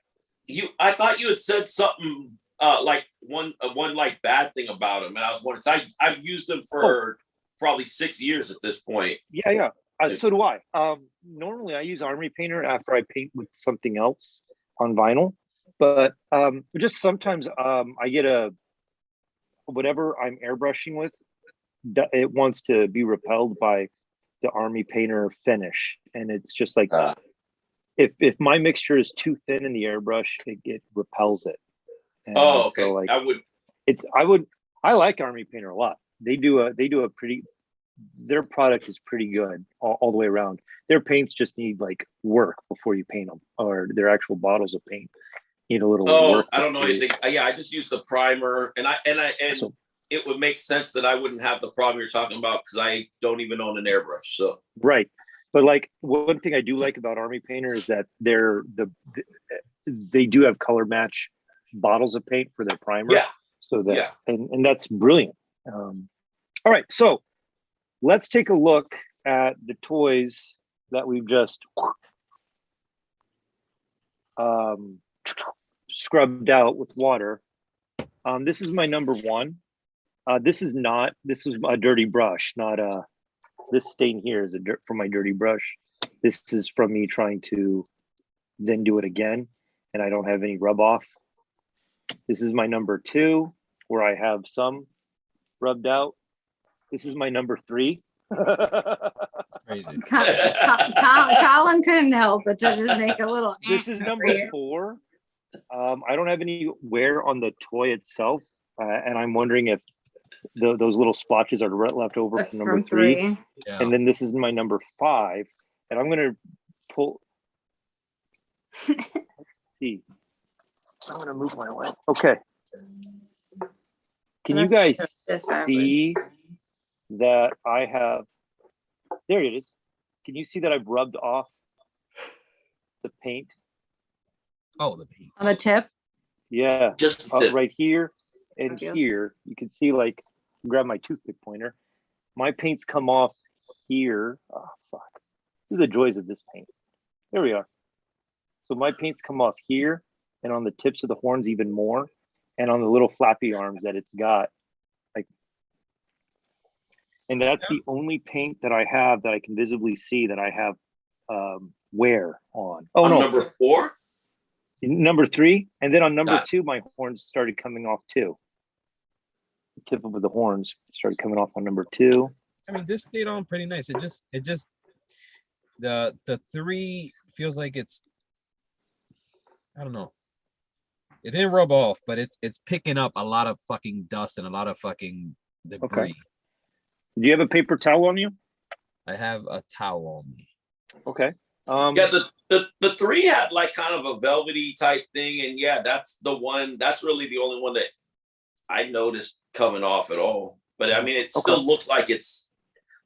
I thought you had said something like one like bad thing about them, and I was wondering. I've used them for probably 6 years at this point. Yeah. So do I. Normally, I use Army Painter after I paint with something else on vinyl, but just sometimes I get whatever I'm airbrushing with, it wants to be repelled by the Army Painter finish, and it's just like if my mixture is too thin in the airbrush, it repels it. And Okay. so, like, I I like Army Painter a lot. They do a pretty, their product is pretty good all the way around. Their paints just need like work before you paint them, or their actual bottles of paint need a little work. I don't know before you- anything. Yeah, I just use the primer, and So- it would make sense that I wouldn't have the problem you're talking about because I don't even own an airbrush. So Right. But like one thing I do like about Army Painter is that they do have color match bottles of paint for their primer. yeah, So that yeah. and that's brilliant. All right, so let's take a look at the toys that we've just scrubbed out with water. This is my number one. This is a dirty brush, not this stain here is from my dirty brush. This is from me trying to then do it again, and I don't have any rub off. This is my number two, where I have some rubbed out. This is my number three. Crazy. Colin couldn't help but to just make a little. This is number four. I don't have any wear on the toy itself, and I'm wondering if those little splotches are left over from number three. Yeah. And then this is my number five, and I'm gonna pull. Let's see. I'm gonna move my way. Okay. Can you guys see that I have? There it is. Can you see that I've rubbed off the paint? Oh, the paint. On the tip. Yeah, Just to, right here and Fabulous. here. You can see, like, grab my toothpick pointer. My paint's come off here. Oh, fuck. These are the joys of this paint. There we are. So my paint's come off here and on the tips of the horns even more, and on the little flappy arms that it's got. Like, And that's the only paint that I have that I can visibly see that I have wear on. Oh On no, number 4. number 3, and then on number Got it. 2, my horns started coming off too. The tip of the horns started coming off on number 2. I mean, this stayed on pretty nice. It just the 3 feels like it's, I don't know. It didn't rub off, but it's picking up a lot of fucking dust and a lot of fucking debris. Do you have a paper towel on you? I have a towel on me. Okay. Yeah, the 3 had like kind of a velvety type thing, and yeah, that's the one. That's really the only one that I noticed coming off at all. But I mean, it still looks like it's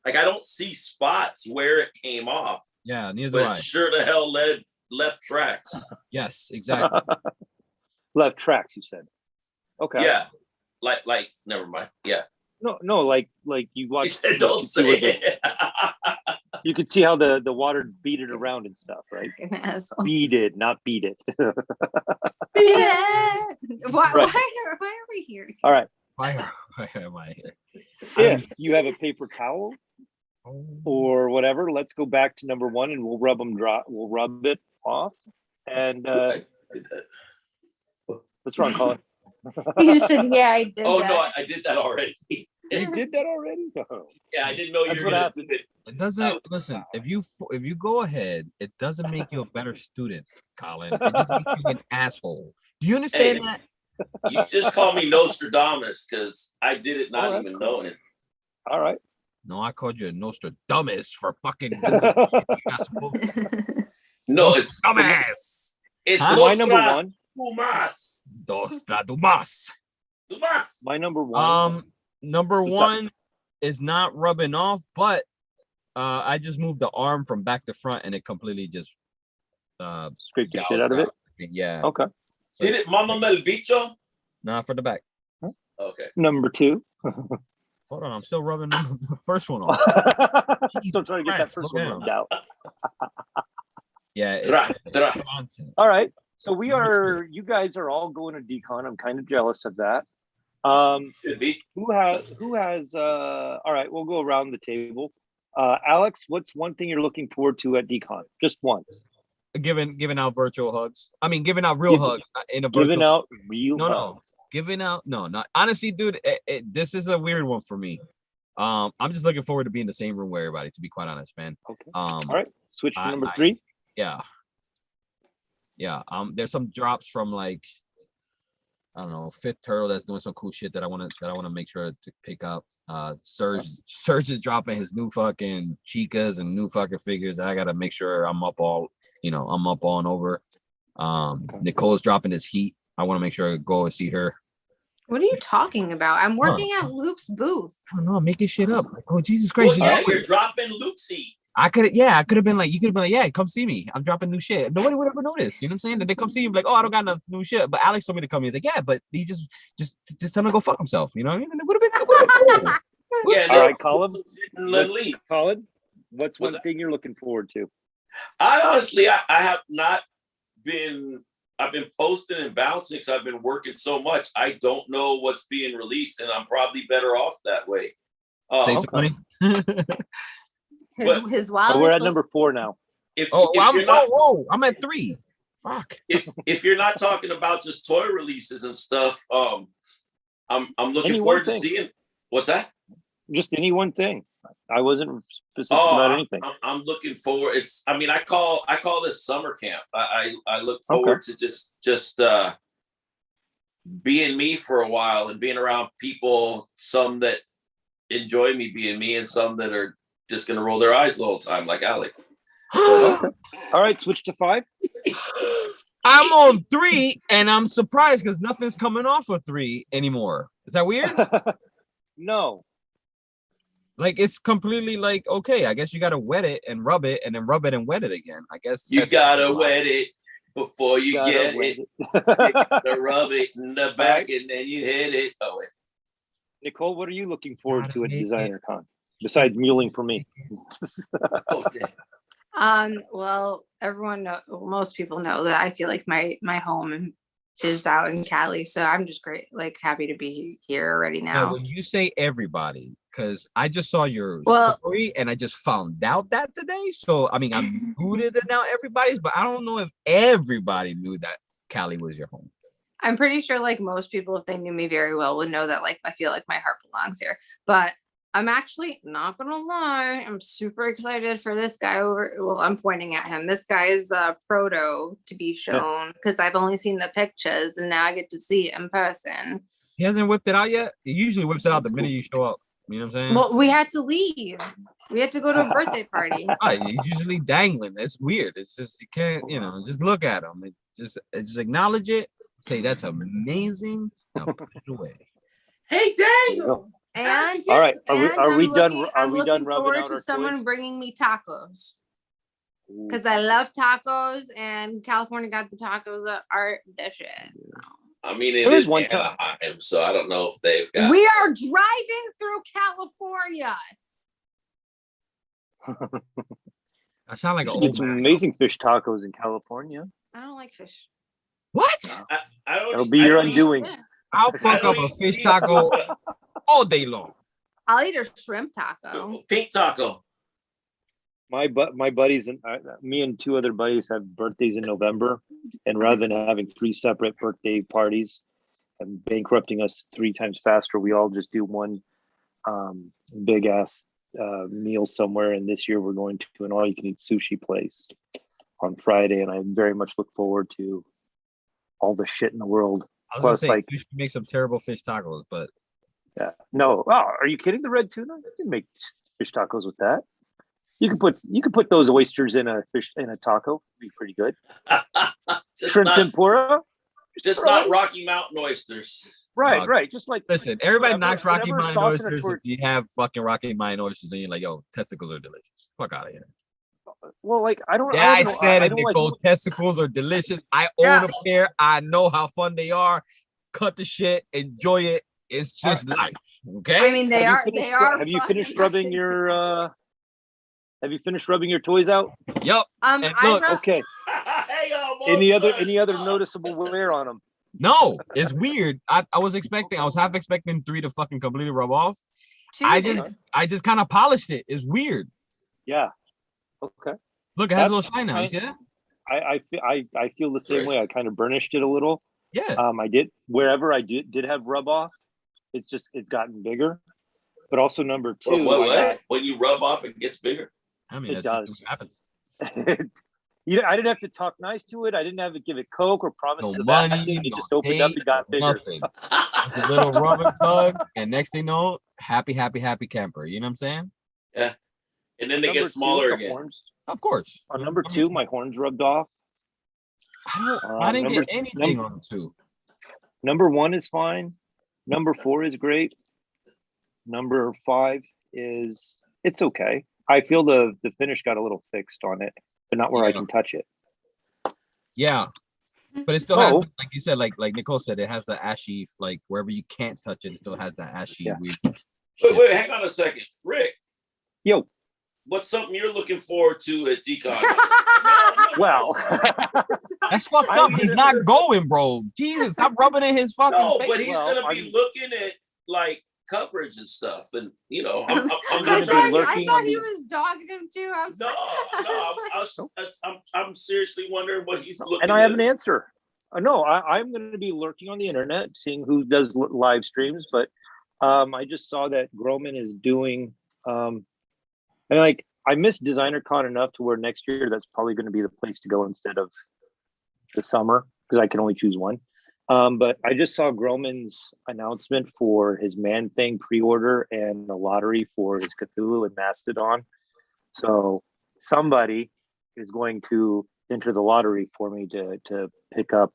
like I don't see spots where it came off, Yeah, neither do but I. it sure the hell left tracks. Yes, exactly. Left tracks, you said. Okay. Yeah, like never mind. Yeah, No, like you watch. she said don't say it. You could see how the water beat it around and stuff, right? Fucking asshole. Beat it, not beat it. Yeah. Why, Right. why are we here? All right. Why am I here? If you have a paper towel Oh, or whatever, let's go back to number 1 and we'll rub them dry. We'll rub it off. And what's wrong, Colin? You just said, yeah, I did Oh that. no, I did that already. You did that already? Yeah, I didn't know you That's were what gonna happened. do it. It doesn't listen. If you go ahead, it doesn't make you a better student, Colin. It just makes you an asshole. Do you understand Hey. that? You just call me Nostradamus because I did it not that's even cool. knowing. All right. No, I called you a Nostradamus for fucking doing shit you're not supposed to. No, it's Dumbass. Huh? My number 1. Dumas. Nostradamus. Dumas. My number 1. Number What's up? 1 is not rubbing off, but I just moved the arm from back to front and it completely just Scrape the shit out of it. Yeah. Okay. Did it Mama Melbicho? Not for the back. Okay. Number 2. Hold on, I'm still rubbing the first one off. Still trying to get that Christ, first slow one rubbed out. Yeah. Dra, dra. Content. All right. So Number you guys are all going to decon. I'm kind of jealous of that. Should be. Who has all right, we'll go around the table. Alex, what's one thing you're looking forward to at decon? Just one. Giving out virtual hugs. I mean, giving out real hugs in a virtual. Giving out real No, hugs. no. Giving out, no, not honestly, dude. This is a weird one for me. I'm just looking forward to being in the same room with everybody. To be quite honest, man. Okay. All All right. Switch to number I- 3. Yeah. There's some drops from like, I don't know, Fifth Turtle that's doing some cool shit that I want to make sure to pick up. Surge is dropping his new fucking chicas and new fucking figures. I gotta make sure I'm up all and over. Nicole's dropping his heat. I want to make sure I go and see her. What are you talking about? I'm working at Luke's booth. I don't know, I'm making shit up. Like, oh Jesus Well, Christ! yeah, you're dropping Luke's heat. I could have been like, you could have been like, yeah, come see me. I'm dropping new shit. Nobody would ever notice. You know what I'm saying? And they come see you, like, oh, I don't got enough new shit. But Alex told me to come. He's like, yeah, but he just tell him to go fuck himself. You know what I mean? And it would have been cool. Yeah, All right, Colin. Leave. Colin, what's one What's thing you're looking forward to? I honestly, I have not been. I've been posting and bouncing because I've been working so much. I don't know what's being released, and I'm probably better off that way. Save some money. But- His Oh, wallet. we're at was- number 4 now. If I'm you're not, I'm at 3. Fuck. if you're not talking about just toy releases and stuff, I'm looking Any forward one to thing. seeing what's that. Just any one thing. I wasn't specific Oh, about anything. I'm looking forward. I mean, I call this summer camp. I look forward to just being me for a while and being around people, some that enjoy me being me and some that are just gonna roll their eyes the whole time, like Alec. All right, switch to 5. I'm on 3 and I'm surprised because nothing's coming off of 3 anymore. Is that weird? No. Like it's completely like, okay, I guess you gotta wet it and rub it and then rub it and wet it again. I guess You that's- gotta wet it before you Gotta get wet it. it. To rub it in the back and then you hit it. Oh wait. Nicole, what are you looking forward Gotta to at make it. Designer Con besides muling for me? Oh damn. Well, everyone know, most people know that I feel like my home is out in Cali. So I'm just great, like happy to be here already Now, now. when you say everybody, because I just saw your Well- story and I just found out that today. So I mean, I'm rooted in now everybody's, but I don't know if everybody knew that Cali was your home. I'm pretty sure like most people, if they knew me very well, would know that like I feel like my heart belongs here. But I'm actually not gonna lie, I'm super excited for this guy over. Well, I'm pointing at him. This guy is proto to be shown because I've only seen the pictures and now I get to see it in person. He hasn't whipped it out yet. He usually whips it out the minute you show up. You know what I'm saying? Well, we had to leave. We had to go to a birthday party. He's usually dangling. It's weird. It's just you can't, just look at him. Just acknowledge it. Say that's amazing. Now put it away. Hey, There you Daniel. go. And All right, are we I'm done? looking- Are I'm we done looking rubbing forward out to our someone toys? bringing me tacos Ooh. because I love tacos and California got the tacos that are delicious. I mean, it There was is one time- Anaheim, so I don't know if they've got. We are driving through California. I sound like You an can get old some man. amazing fish tacos in California. I don't like fish. What? I don't. That'll be I your don't eat- undoing. Yeah. I'll I fuck don't up a eat fish seafood. taco all day long. I'll eat a shrimp taco. Pink taco. My buddies and me and two other buddies have birthdays in November, and rather than having 3 separate birthday parties and bankrupting us 3 times faster, we all just do one big ass meal somewhere. And this year we're going to an all-you-can-eat sushi place on Friday, and I very much look forward to all the shit in the world. I was gonna Plus, say like- you should make some terrible fish tacos, but Yeah. No. Oh, are you kidding? The red tuna? You can make fish tacos with that. You can put those oysters in a taco. It'd be pretty good. just Shrimp not, tempura. just not Rocky Mountain oysters. Right, Dog. right. Just like listen, everybody Whatever- knocks Rocky whatever Mountain sauce in a oysters. If tor- you have fucking Rocky Mountain oysters, and you're like, yo, testicles are delicious. Fuck out of here. well, like I don't. Yeah, I don't know, said I it, don't like- Nicole. Testicles are delicious. I own Yeah. a pair. I know how fun they are. Cut the shit. Enjoy it. It's just life. Okay. I mean, they Have are. you They finished- are. Have you fun. finished I'm not rubbing gonna your? say- Have you finished rubbing your toys out? Yup. Um, and I look, rub- Okay. Hang on, Any other motherfucker. noticeable wear on them? No, it's weird. I was half expecting 3 to fucking completely rub off. two I did. just kind of polished it. It's weird. Yeah. Okay. Look, it has a That's little shine now. You see that? I feel the same way. I kind of burnished it a little. Yeah. I did wherever I did have rub off. It's gotten bigger. But also number 2. What? When you rub off, it gets bigger. I mean, it that's does. just what happens. I didn't have to talk nice to it. I didn't have to give it Coke or promise No to money, vacuum. It no just opened up date, and got bigger. nothing. It's a little rub and tug, and next thing you know, happy camper. You know what I'm saying? And then they Number get 2, smaller the again. horns. Of course. On number 2, my horns rubbed off. I didn't number- get anything on 2. Number 1 is fine. Number 4 is great. Number 5 is it's okay. I feel the finish got a little fixed on it, but not where I Yeah. can touch it. Yeah. But it still has, Oh. like you said, like Nicole said, it has the ashy, like wherever you can't touch it, it still has that ashy Yeah. weird. Wait, shit. hang on a second. Rick, Yo, what's something you're looking forward to at Decon? well, That's fucked I up. mean, He's not going, bro. Jesus, stop rubbing in his fucking No, face. but he's Well, gonna be I'm- looking at like coverage and stuff, and I'm I'm I gonna be thought, lurking I thought on he the- was dogging him too. I'm No, I'm seriously wondering what he's looking. and I have at. an answer. No, I'm going to be lurking on the internet, seeing who does live streams. But I just saw that Groman is doing, and like I miss Designer Con enough to where next year that's probably going to be the place to go instead of the summer because I can only choose one. But I just saw Groman's announcement for his Man Thing pre-order and the lottery for his Cthulhu and Mastodon. So somebody is going to enter the lottery for me to pick up.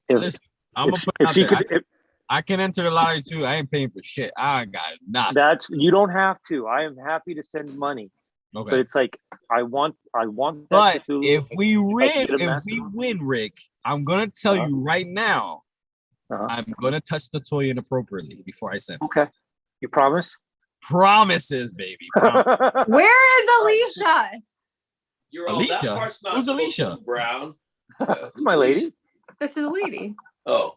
If, Listen, I'm gonna if, put it if out she there. could, if, I can enter the lottery too. I ain't paying for shit. I got nothing. that's you don't have to. I am happy to send money, but Okay. it's like I want that But Cthulhu. if we get a if we Mastodon. win, Rick, I'm gonna tell Uh-huh. you right now, Uh-huh. I'm gonna touch the toy inappropriately before I send it. Okay, you promise? Promises, baby. Promise. Where is Alicia? You're Alicia? That part's not Who's supposed to Alicia? be Brown. That's my lady. This is a lady. Oh,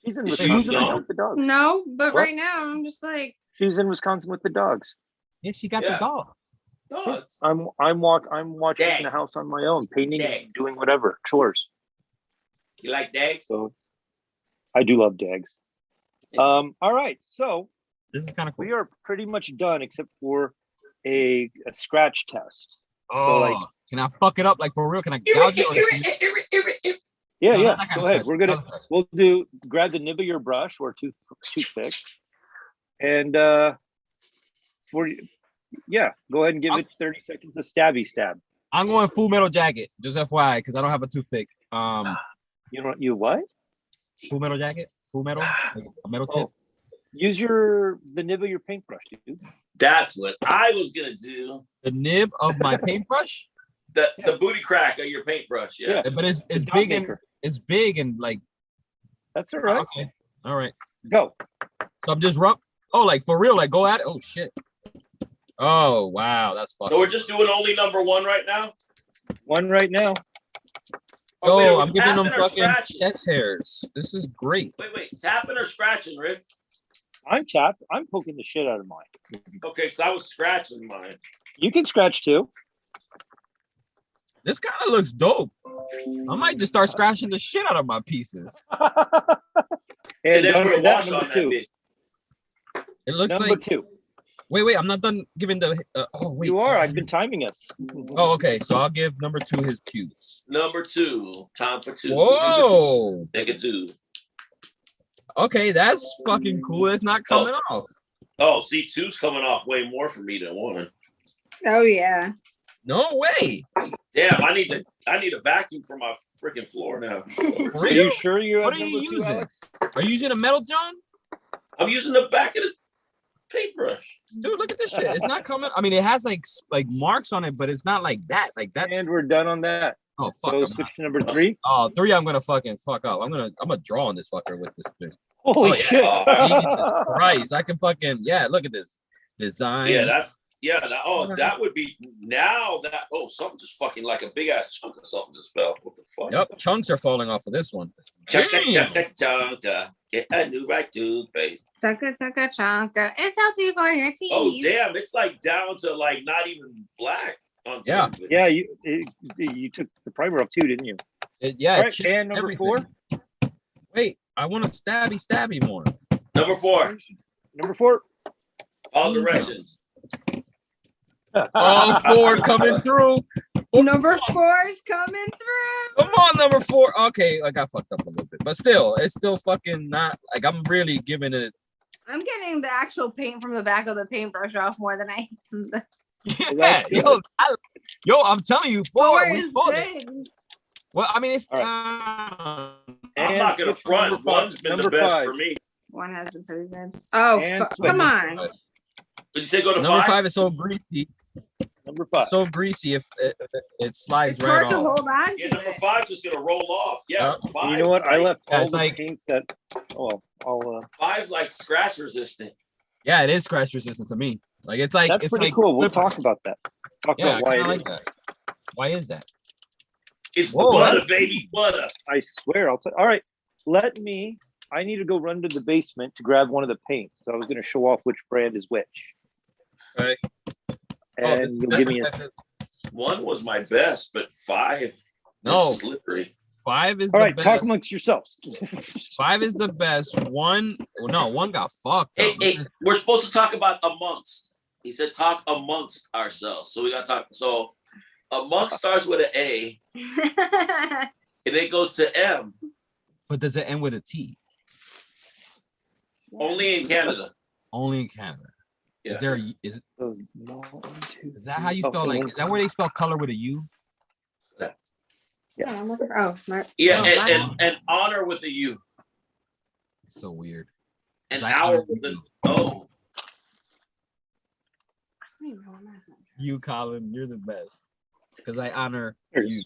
She's in Is she Wisconsin young? with the dogs. No, but What? right now I'm just like, She's in Wisconsin with the dogs. Yeah, she got Yeah. the dog. dogs. I'm watching Dag. the house on my own, painting Dag. and doing whatever chores. You like dags? So I do love dags. All right, so This is kind of cool. we are pretty much done except for a scratch test. Oh, like- can I fuck it up like for real? Can I gouge it? Yeah, No, yeah. not that kind Go of ahead. scratch. We're gonna Not scratch. we'll do grab the nib of your brush or toothpick, and for yeah, go ahead and give it 30 seconds of stabby stab. I'm going Full Metal Jacket, just FYI, because I don't have a toothpick. You know you what? Full Metal Jacket, Full Metal, like a metal tip. Oh, use the nib of your paintbrush, dude. That's what I was gonna do. The nib of my paintbrush, The booty crack of your paintbrush. Yeah. but it's The dog big and maker. it's big and like That's all right. okay, all right. Go. So I'm just rub. Oh, like for real, like go at it. Oh shit. Oh wow, that's fucking. So we're just doing only number one right now. One right now. Or wait, are Oh, we I'm giving them tapping or fucking scratching? chest hairs. This is great. Wait, tapping or scratching, Rick? I'm tapped. I'm poking the shit out of mine. Okay, because I was scratching mine. You can scratch too. This kind of looks dope. I might just start scratching the shit out of my pieces. And And then don't put a forget wash number on two. that bitch. It looks Number like. two. Wait, I'm not done giving the. Oh wait. You are. I've been timing us. Oh, okay. So I'll give number 2 his pubes. Number two. Time for two. Whoa. Take it two. Okay, that's fucking cool. It's not coming off. Oh, see, two's coming off way more for me than one. oh yeah. No way. Damn, I need a vacuum for my freaking floor now. Are you sure you have What are number you two, using? Alex? Are you using a metal John? I'm using the back of the paintbrush. Dude, look at this shit. It's not coming. I mean, it has like marks on it, but it's not like that. Like that's. And we're done on that. Oh fuck. So I'm switch not- to number three. Oh, 3. I'm gonna fucking fuck up. I'm gonna draw on this fucker with this thing. Holy Oh, yeah. shit! Jesus Christ, I can fucking look at this design. That would be now that something just fucking like a big ass chunk of something just fell. What the fuck? Yep, chunks are falling off of this one. Chunka, Damn. chunka, chunka. Get a new right toothpaste. Chunka chunka chunka. It's healthy for your teeth. Oh damn, it's like down to like not even black. On Yeah. some of it. Yeah, you took the primer off too, didn't you? Yeah, All it right, chips and number everything. 4. Wait, I want to stabby more. Number 4. Number 4. All directions. Oh, 4 coming through. Number 4 is coming through. Come on, number 4. Okay, I got fucked up a little bit, but still, it's still fucking not like I'm really giving it. I'm getting the actual paint from the back of the paintbrush off more than I am the Yeah, yo, I'm telling you, 4. 4 We is pulled it. big. Well, I mean, it's All I'm And not gonna switch to front. number 5. One's been the Number best 5. for me. One has been pretty good. Oh, And switch. come on. Did you say go to number 5? 5 is so greasy, Number 5. so greasy. If it slides It's right hard to off. hold on Yeah, to number it. 5 just gonna roll off. Yeah, Yeah. 5. You know what? I left Yeah, all it's the like- paints that. Oh, I'll. 5 like scratch resistant. Yeah, it is scratch resistant to me. Like it's like That's it's pretty like cool. We'll slippery. talk about that. Talk Yeah, I about why kinda it like is. that. Why is that? It's Whoa, butter, that's- baby, butter. I swear. All right. I need to go run to the basement to grab one of the paints. So I was going to show off which brand is which. Right. And this- you'll give me a. 1 was my best, but 5 No. is slippery. 5 is All the right, best. talk amongst yourselves. 5 is the best. 1 got fucked up. Hey, we're supposed to talk about amongst. He said talk amongst ourselves. So we gotta talk. So amongst starts with an A and it goes to M. But does it end with a T? Only in Canada. Only in Canada. Yeah. Is there a, is So, 1, 2, is that how you Oh, spell and like then- is that where they spell color with a U? Yes. Oh, smart. Yeah, Oh, and honor with a U. It's so weird. And I hour honor with an you. O. You, Colin, you're the best. Because I honor There it you. is.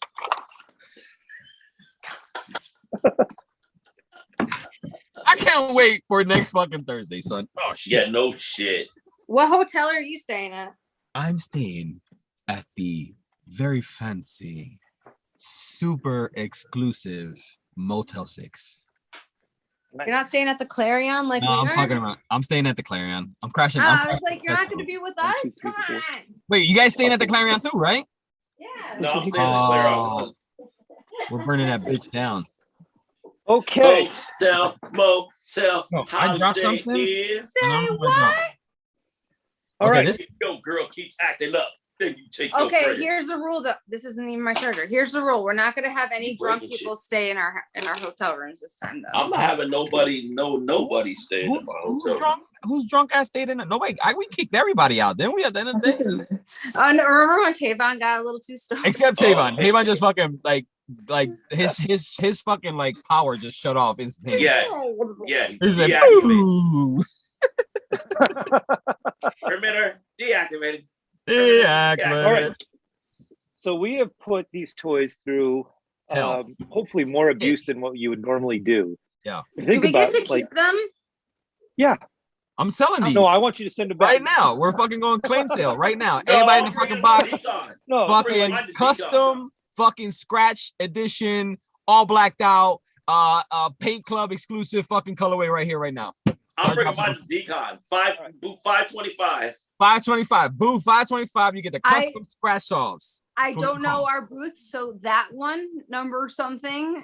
I can't wait for next fucking Thursday, son. Oh shit. Yeah, no shit. What hotel are you staying at? I'm staying at the very fancy, super exclusive Motel 6. You're not staying at the Clarion like No, we I'm were? fucking around. I'm staying at the Clarion. I'm crashing. I was like, you're not going to be with One, us? two, three, Come four. on. Wait, you guys staying at the Clarion too, right? Yeah. No, I'm staying at Claire on We're burning that bitch down. Okay. Motel, motel, No, I dropped holiday something. is. And I Say don't know what I dropped. what? All Okay, right. this- If your girl keeps acting up, then you take your Okay, friend. here's the rule though. This isn't even my charger. Here's the rule. We're not going to have any You drunk breaking people stay in our hotel rooms this time though. I'm not having nobody staying in Who's, my who's hotel. drunk? Who's drunk ass stayed in it? Nobody. We kicked everybody out, didn't we? At the end of the day, Oh, no, remember when Tavon got a little too stoned? except Tavon. Oh. Tavon just fucking like his fucking like power just shut off instantaneously. Yeah, He was like, deactivate. "Ooh." Perimeter deactivated. Yeah, All right. So we have put these toys through Hell. hopefully more abuse than what you would normally do. Yeah. Think Do we get about, to keep like, them? yeah. I'm selling these No, I want you to send it back right now. We're fucking going claim sale right now. No, Everybody in I'm the fucking bringing box. my Deacon. No, Fuck. bring Fucking mine to custom, fucking scratch edition, all blacked out, paint club exclusive fucking colorway right here, right now. I'm Sorry, bringing drop mine to Decon. Booth 525. 525, boo 525. You get the I- custom scratch offs. I What do don't you know call our booth, so that one number something.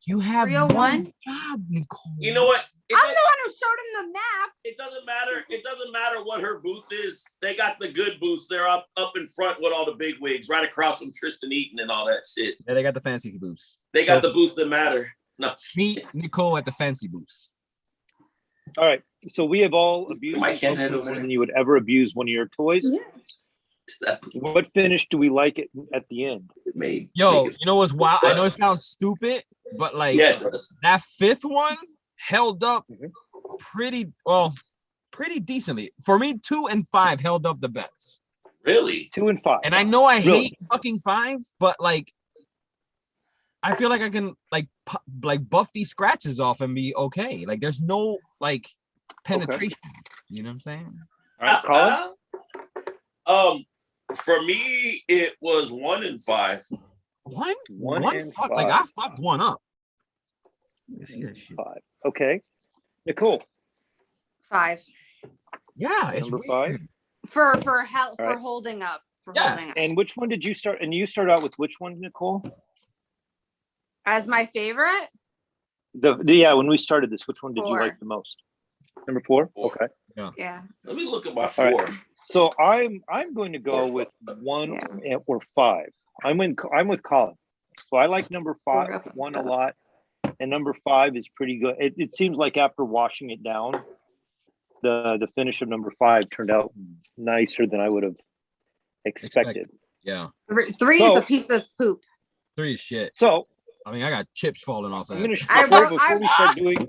You have 301? one job, Nicole. You know what? I'm the one who showed him the map. It doesn't matter. It doesn't matter what her booth is. They got the good booths. They're up in front with all the big wigs, right across from Tristan Eaton and all that shit. Yeah, they got the fancy booths. They got the booths that matter. No, Meet Nicole at the fancy booths. All right. So we have all abused My this cat one head more over there. than you would ever abuse one of your toys. What finish do we like it at the end? made. Yo, make it- you know what's wild? I know it sounds stupid, but like yeah, it does. that fifth one held up Mhm. pretty decently. For me, 2 and 5 held up the best. Really? 2 and 5. And I know I Really? hate fucking 5, but like I feel like I can like buff these scratches off and be okay. Like there's no like penetration. You know what I'm saying? All right, Colin? For me, it was 1 and 5. One One and fuck, like I fucked one up. Let me see that shit. 5. Okay. Nicole, 5 Yeah, it's Number 5? weird. for help All right. for holding up. For Yeah. holding up. and which one did you start? And you start out with which one, Nicole? As my favorite, Yeah, when we started this, which one did you 4. like the most? Number 4? 4. Okay. yeah. Let me look at my All right. 4. So I'm going to go with 1 or 5. I'm with Colin. So I like number 1 a lot, and number 5 is pretty good. It seems like after washing it down, the finish of number 5 turned out nicer than I would have expected. Yeah. 3 is So- a piece of poop. 3 is shit. So I mean, I got chips falling off of I'm that. going to I before, wrote- before we start doing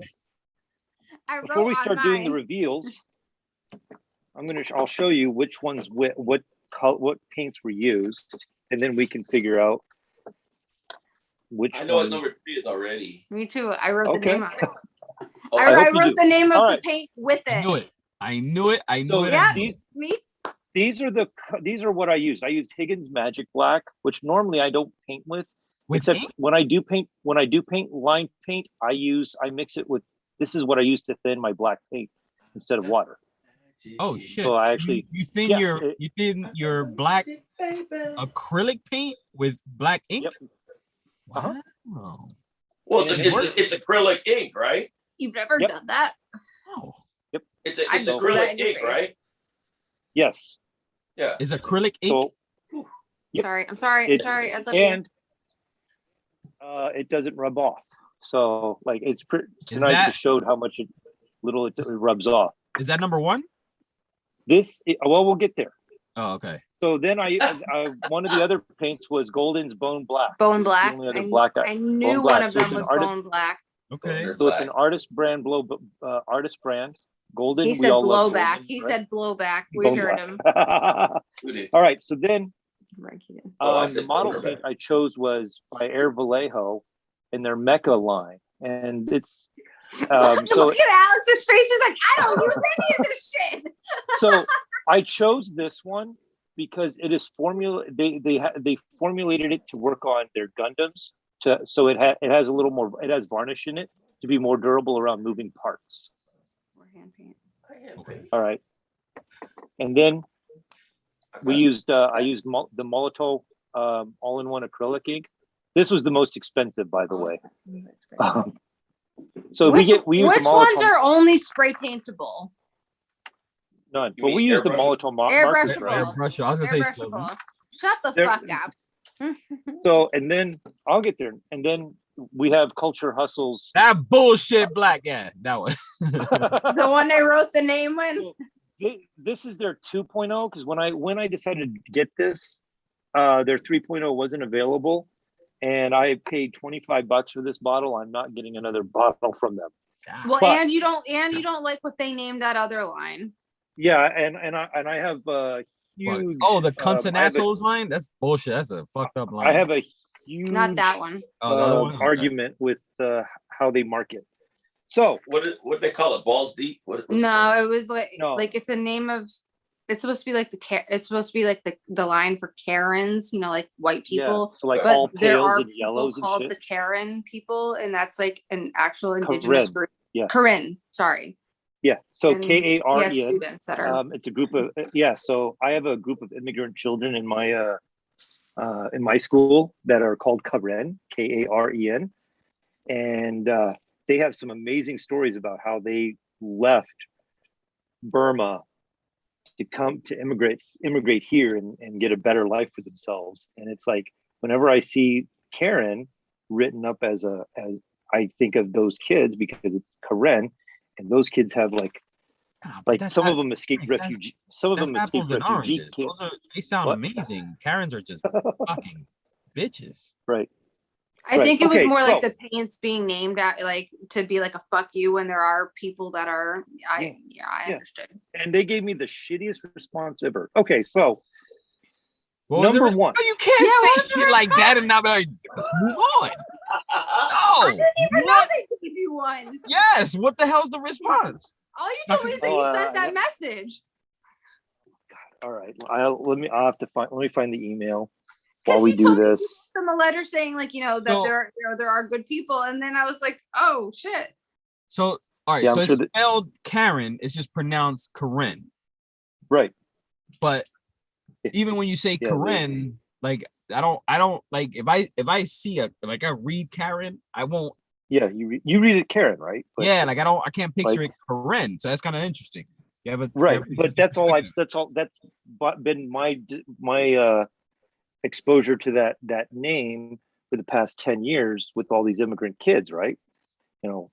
I wrote before we on start doing the mine. reveals, I'll show you which ones what paints were used, and then we can figure out which I know what one. number 3 is already. Me too. I wrote the Okay. name on it. Oh, I I hope you wrote do. the name of All the right. paint with I it. knew it. I knew it. I knew So it. Yeah. I knew it. Me. These are what I used. I used Higgins Magic Black, which normally I don't paint with. With Except ink? when I do paint line paint, I mix it with. This is what I use to thin my black paint instead of water. Oh shit! So I So actually- you thin yeah, your it- you thin your black acrylic paint with black ink. Yep. Uh-huh. Wow. Well, And it's acrylic ink, right? You've never Yep. done that? Wow. It's I it's know that acrylic in your ink, face. right? Yes. Yeah. Is acrylic ink? So Yep. Sorry. I'm sorry. I'm It's- sorry. I love you. and it doesn't rub off. So like Is tonight that- just showed how much it rubs off. Is that number 1? Well, we'll get there. Oh, okay. So then one of the other paints was Golden's Bone Black. Bone It's the black. only other I, black I knew bone one black. of So it's them an was artist- bone black. Okay. So it's an artist brand artist brand. Golden. He we said all love blowback. Golden, He right? said blowback. We Bone heard Black. him. Who did? All right. So then Right, he did. Oh, I the said model Bone paint Black. I chose was by Air Vallejo in their Mecha line, and it's so Look at Alex's face. He's like, I don't use any of this shit. so I chose this one because it is they formulated it to work on their Gundams so it has a little more, it has varnish in it, to be more durable around moving parts. Or hand paint. All right. And then we used I used the Molotow all-in-one acrylic ink. This was the most expensive, by the way. So we use the which Molotow. ones are only spray paintable? None, You but we mean use the airbrushable? Molotow markers, Airbrushable. right? Airbrush. I was gonna say exploding. Airbrushable. Shut the They're- fuck up. So, and then I'll get there. And then we have Culture Hustles. That bullshit black. Yeah, that one. The one I wrote the name when. This is their 2.0 because when I decided to get this, their 3.0 wasn't available, and I paid $25 for this bottle. I'm not getting another bottle from them. Well, But- and you don't like what they named that other line. Yeah, and I have a Fuck. huge. Oh, the cunts and I have a- assholes line? That's bullshit. That's a fucked up line. I have a huge Not that one. Oh, the other one? Okay. argument with how they market. So What do they call it? Balls deep? What's it No, called? it was like No. it's a name of. It's supposed to be like it's supposed to be like the line for Karens, like white people. yeah, so like But all there pales are and people yellows and called shit. the Karen people, and that's like an actual indigenous Karen, group. yeah. Karen, sorry. Yeah, so And KAREN. yes, students that are. It's a group of so I have a group of immigrant children in my school that are called Karen, KAREN, and they have some amazing stories about how they left Burma to come to immigrate here and get a better life for themselves. And it's like whenever I see Karen written up as I think of those kids because it's Karen, and those kids have like But that's some not- of them escaped that's- refugee. Some of That's them apples escaped and refugee oranges. camps. They sound What? amazing. Karens are just fucking bitches. Right. I Right. think it was Okay, more like so- the paints being named at like to be like a fuck you when there are people that are. I Yeah. understood. And they gave me the shittiest response ever. Okay, so What was number it? one. No, you can't Yeah, what say was the shit like that and not be like, let's move on. I No. didn't even know they gave you one. Yes. What the hell's the response? All you told me is that you Oh, sent that message. All right, I'll have to find. Let me find the email 'Cause while we he do told me this. From a letter saying like that So- there are good people, and then I was like, oh shit. So, all right. Yeah, so I'm it's sure that- spelled Karen. It's just pronounced Karen. Right. But even when you say Yeah, Karen, like I don't like if I see like I read Karen, I won't. Yeah, you read it, Karen, right? But- Yeah, like I can't picture it Karen. So that's kind of interesting. Yeah, but Right, but that's been my exposure to that name for the past 10 years with all these immigrant kids, right?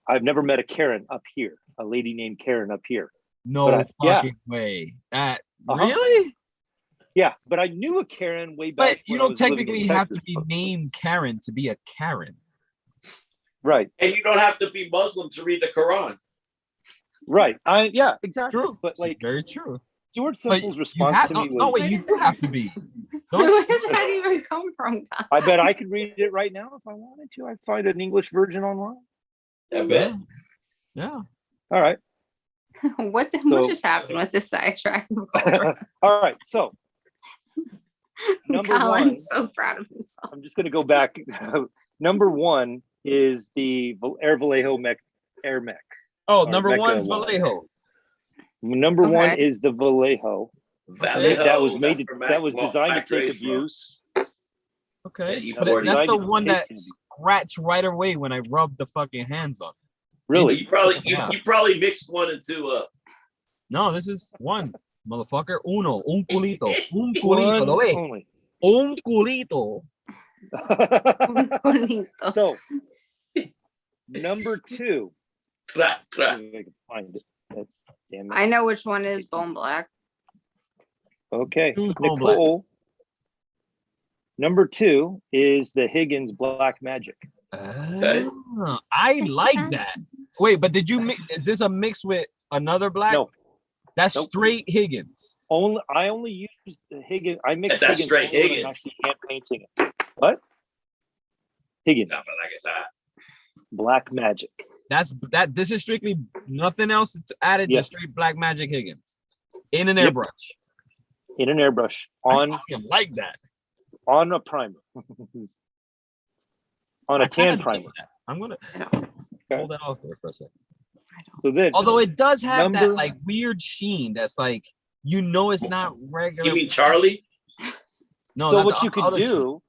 I've never met a Karen up here, a lady named Karen up here. No but yeah. fucking way. That Uh-huh. really? Yeah, but I knew a Karen way But back. you when I don't was living in technically have to Texas. be named Karen to be a Karen. Right, And you don't have to be Muslim to read the Quran. right. Yeah, exactly. True. But like Very true. George But Simple's you response have to me no was, wait, you do have to be. Where Don't did that even come from? I bet I could read it right now if I wanted to. I'd find an English version online. I bet. yeah. All right. What So- just happened with this sidetrack? of culture? All right. So number one, Colin's so proud of himself. I'm just going to go back. Number one is the Air Vallejo Air Mech. Oh, Or number Mecca one's one. Vallejo. Number one Okay. is the Vallejo Vallejo, that was made that's where that was Mac designed to take Dre's from. abuse. Okay. Yeah, you But poured that's it. the one that Tasting. scratched right away when I rubbed the fucking hands on. Really? You probably Yeah. you probably mixed one and two up. No, this is one. Motherfucker. Uno. Un culito. Un One culito. No, wait. only. Un culito. Bonito. So number two. Crack, Let crack. me see if I can find it. That's damn it. I know which one is Bone Black. Okay. Who's Bone Black? Nicole. Number two is the Higgins Black Magic. Ah, I like that. Wait, but did you mix? Is this a mix with another black? No. That's Nope. straight Higgins. I only use the Higgins. I mix That's Higgins straight only when I'm Higgins. actually hand painting it. What? Higgins Nothing like that. Black Magic. This is strictly nothing else added. Yeah. Just straight black magic Higgins in an Yep. airbrush. In an airbrush I on fucking like that. a primer. On a I kinda tan dig primer. that. I'm gonna. hold that off there for a second. So then, Although it does have that Number- like weird sheen that's like it's not regular. You mean Charlie? No, so not what the you could other sheen. do,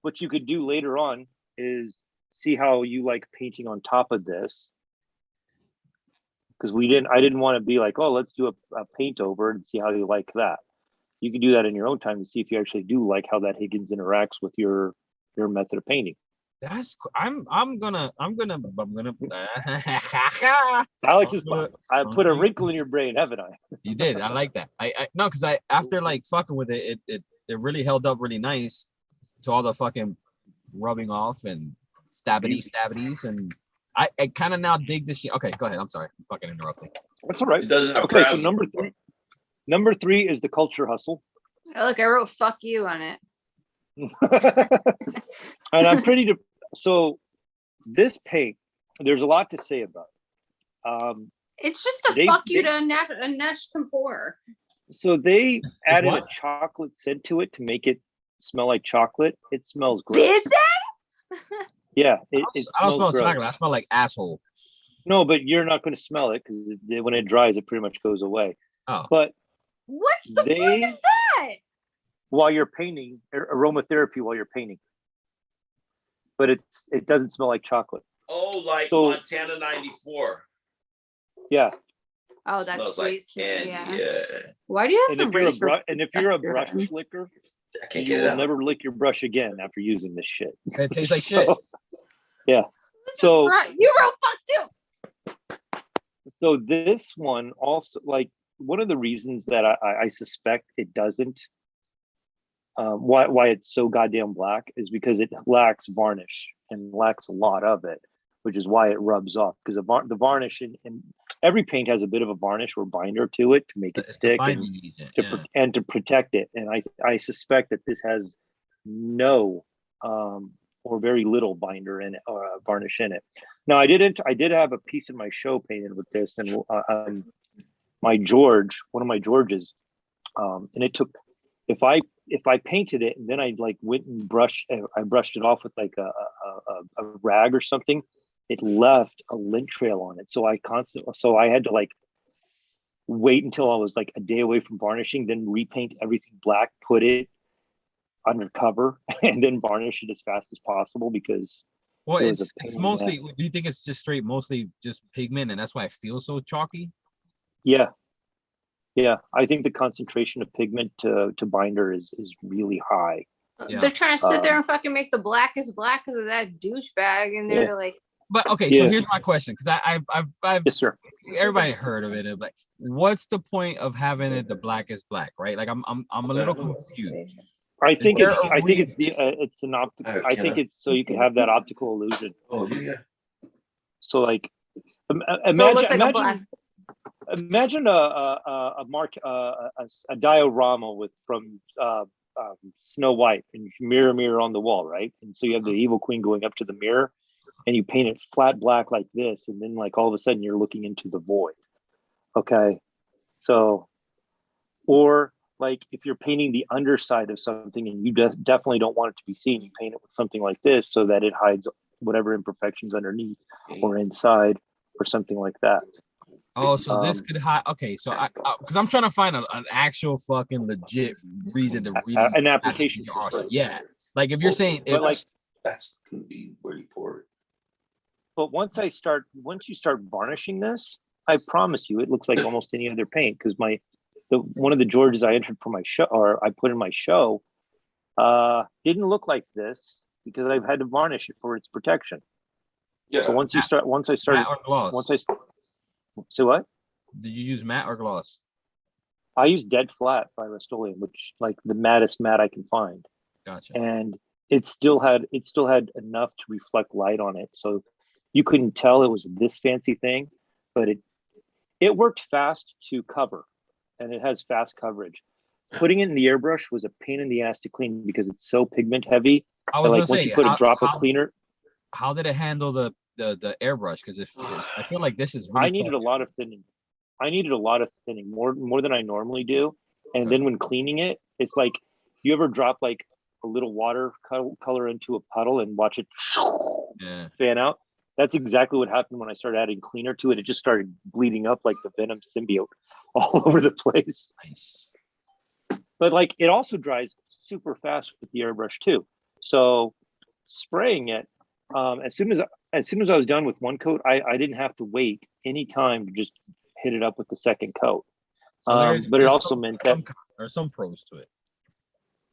what you could do later on is see how you like painting on top of this. Because I didn't want to be like, oh, let's do a paint over and see how you like that. You can do that in your own time to see if you actually do like how that Higgins interacts with your method of painting. I'm gonna Alex is Gonna- I put a wrinkle in your brain, haven't I? You did. I like that. I no, because I after like fucking with it, it really held up really nice to all the fucking rubbing off and stabbities and I kind of now dig this shit. Okay, go ahead. I'm sorry. I'm fucking interrupting. That's all right. It doesn't have Okay, so gravity. number three is the culture hustle. Oh, look, I wrote "fuck you" on it. And I'm so this paint, there's a lot to say about it. It's just a They- fuck you they- to a Nesh Kapoor. So they added a what? chocolate scent to it to make it smell like chocolate. It smells gross. Did they? Yeah, I it don't smells smell gross. chocolate. I smell like asshole. No, but you're not going to smell it because when it dries, it pretty much goes away. Oh. But What's the point they, of that? while you're painting, aromatherapy while you're painting, but it doesn't smell like chocolate. Oh, like So- Montana 94. Yeah, Oh, that's Smells sweet. like candy. Yeah. Yeah. Why do you have and to if you're a reach for and if you're a your brush head? licker, I can't you get it will out. never lick your brush again after using this shit. It tastes like So- shit. So Right, you wrote "fuck" too. so this one also, like, one of the reasons that I suspect it doesn't, why it's so goddamn black is because it lacks varnish and lacks a lot of it, which is why it rubs off. Because the varnish in every paint has a bit of a varnish or binder to it to make it It's the stick binding agent. Yeah. and to protect it. And I suspect that this has no or very little binder in it or varnish in it. Now I did have a piece of my show painted with this, and my George, one of my Georges, and it took, if I painted it and then I like went and brushed it off with like a rag or something, it left a lint trail on it. So I had to like wait until I was like a day away from varnishing, then repaint everything black, put it undercover, and then varnish it as fast as possible because Well, it was a it's pain in the mostly. ass. Do you think it's just mostly just pigment, and that's why it feels so chalky? yeah, I think the concentration of pigment to binder is really high. Yeah. They're trying to sit there and fucking make the blackest black because of that douchebag, and they're like, But okay, Yeah. so here's my question, because I've Yes, sir. everybody heard of it. Like, what's the point of having it the blackest black, right? Like, I'm a little confused. I think there it's a I think it's the it's an optical. I think it's so you can have that optical illusion. Oh, yeah. So like, so it imagine looks like a black. imagine a diorama from Snow White and mirror on the wall, right? And so you have the evil queen going up to the mirror, and you paint it flat black like this, and then like all of a sudden you're looking into the void. Okay, so or like if you're painting the underside of something and you definitely don't want it to be seen, you paint it with something like this so that it hides whatever imperfections underneath or inside or something like that. Oh, so this Um, could hide. Okay, so because I'm trying to find an actual fucking legit reason to really An application. your arsenal. Yeah, like if you're saying, But like, That's gonna be where you pour it. but once you start varnishing this, I promise you, it looks like almost any other paint. Because one of the Georges I entered for my show, or I put in my show, didn't look like this because I've had to varnish it for its protection. Yeah. So once I started, matte or gloss? say what? Did you use matte or gloss? I use Dead Flat by Rust-Oleum, which like the mattest matte I can find, Gotcha. and it still had enough to reflect light on it, so you couldn't tell it was this fancy thing, but it worked fast to cover, and it has fast coverage. Putting it in the airbrush was a pain in the ass to clean because it's so pigment heavy. I was Like gonna once say, you put a drop of how, cleaner, how did it handle the airbrush? Because if I feel like this is really I needed a lot of thinning. More than I normally do. And Okay. then when cleaning it, it's like, you ever drop like a little water color into a puddle and watch it Yeah. fan out? That's exactly what happened when I started adding cleaner to it. It just started bleeding up like the Venom symbiote all over the place. Nice. But like it also dries super fast with the airbrush too. So spraying it, as soon as I was done with one coat, I didn't have to wait any time to just hit it up with the second coat. So But it also meant that some pros to it.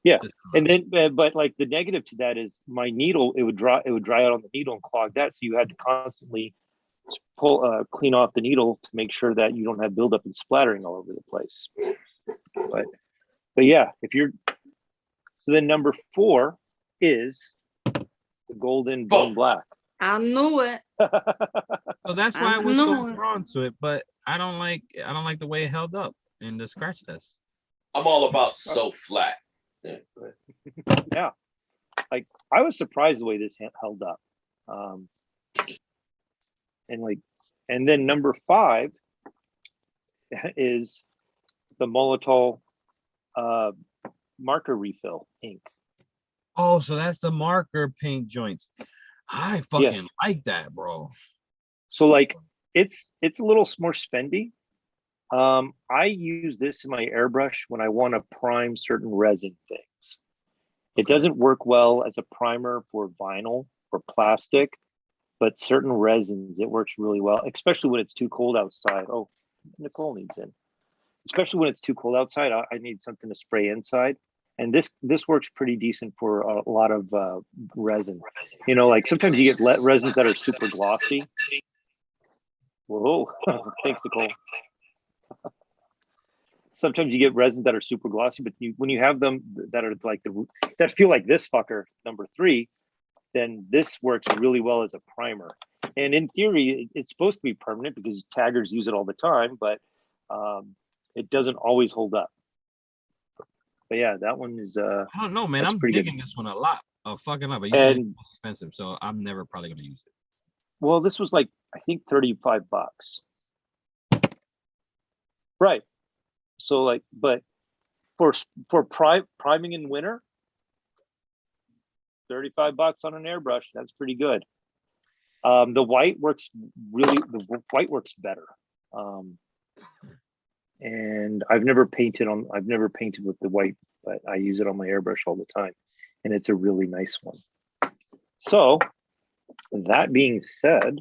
Yeah. Just- And then, but like the negative to that is my needle, it would dry out on the needle and clog that. So you had to constantly clean off the needle to make sure that you don't have buildup and splattering all over the place. But yeah, so then number 4 is the golden bone black. I knew it. So that's why I was know so it. drawn to it, but I don't like the way it held up in the scratch test. I'm all about so flat. Yeah. Like I was surprised the way this held up. And then number 5 is the Molotov marker refill ink. Oh, so that's the marker paint joints. I fucking like that, bro. So like it's a little more spendy. I use this in my airbrush when I want to prime certain resin things. It doesn't work well as a primer for vinyl or plastic, but certain resins it works really well, especially when it's too cold outside. Oh, Nicole needs in. Especially when it's too cold outside, I need something to spray inside. And this works pretty decent for a lot of resin. You know, like sometimes you get resins that are super glossy. Whoa, thanks, Nicole. Sometimes you get resins that are super glossy, but when you have them that are like that feel like this fucker, number 3, then this works really well as a primer. And in theory, it's supposed to be permanent because taggers use it all the time, but it doesn't always hold up. But yeah, that one is I don't know, man. that's I'm pretty good. digging this one a lot. Oh, fucking up. But you said And- it's expensive, so I'm never probably gonna use it. well, this was like I think $35. Right. So like, but for priming in winter, $35 on an airbrush, that's pretty good. The white works better. And I've never painted with the white, but I use it on my airbrush all the time, and it's a really nice one. So that being said,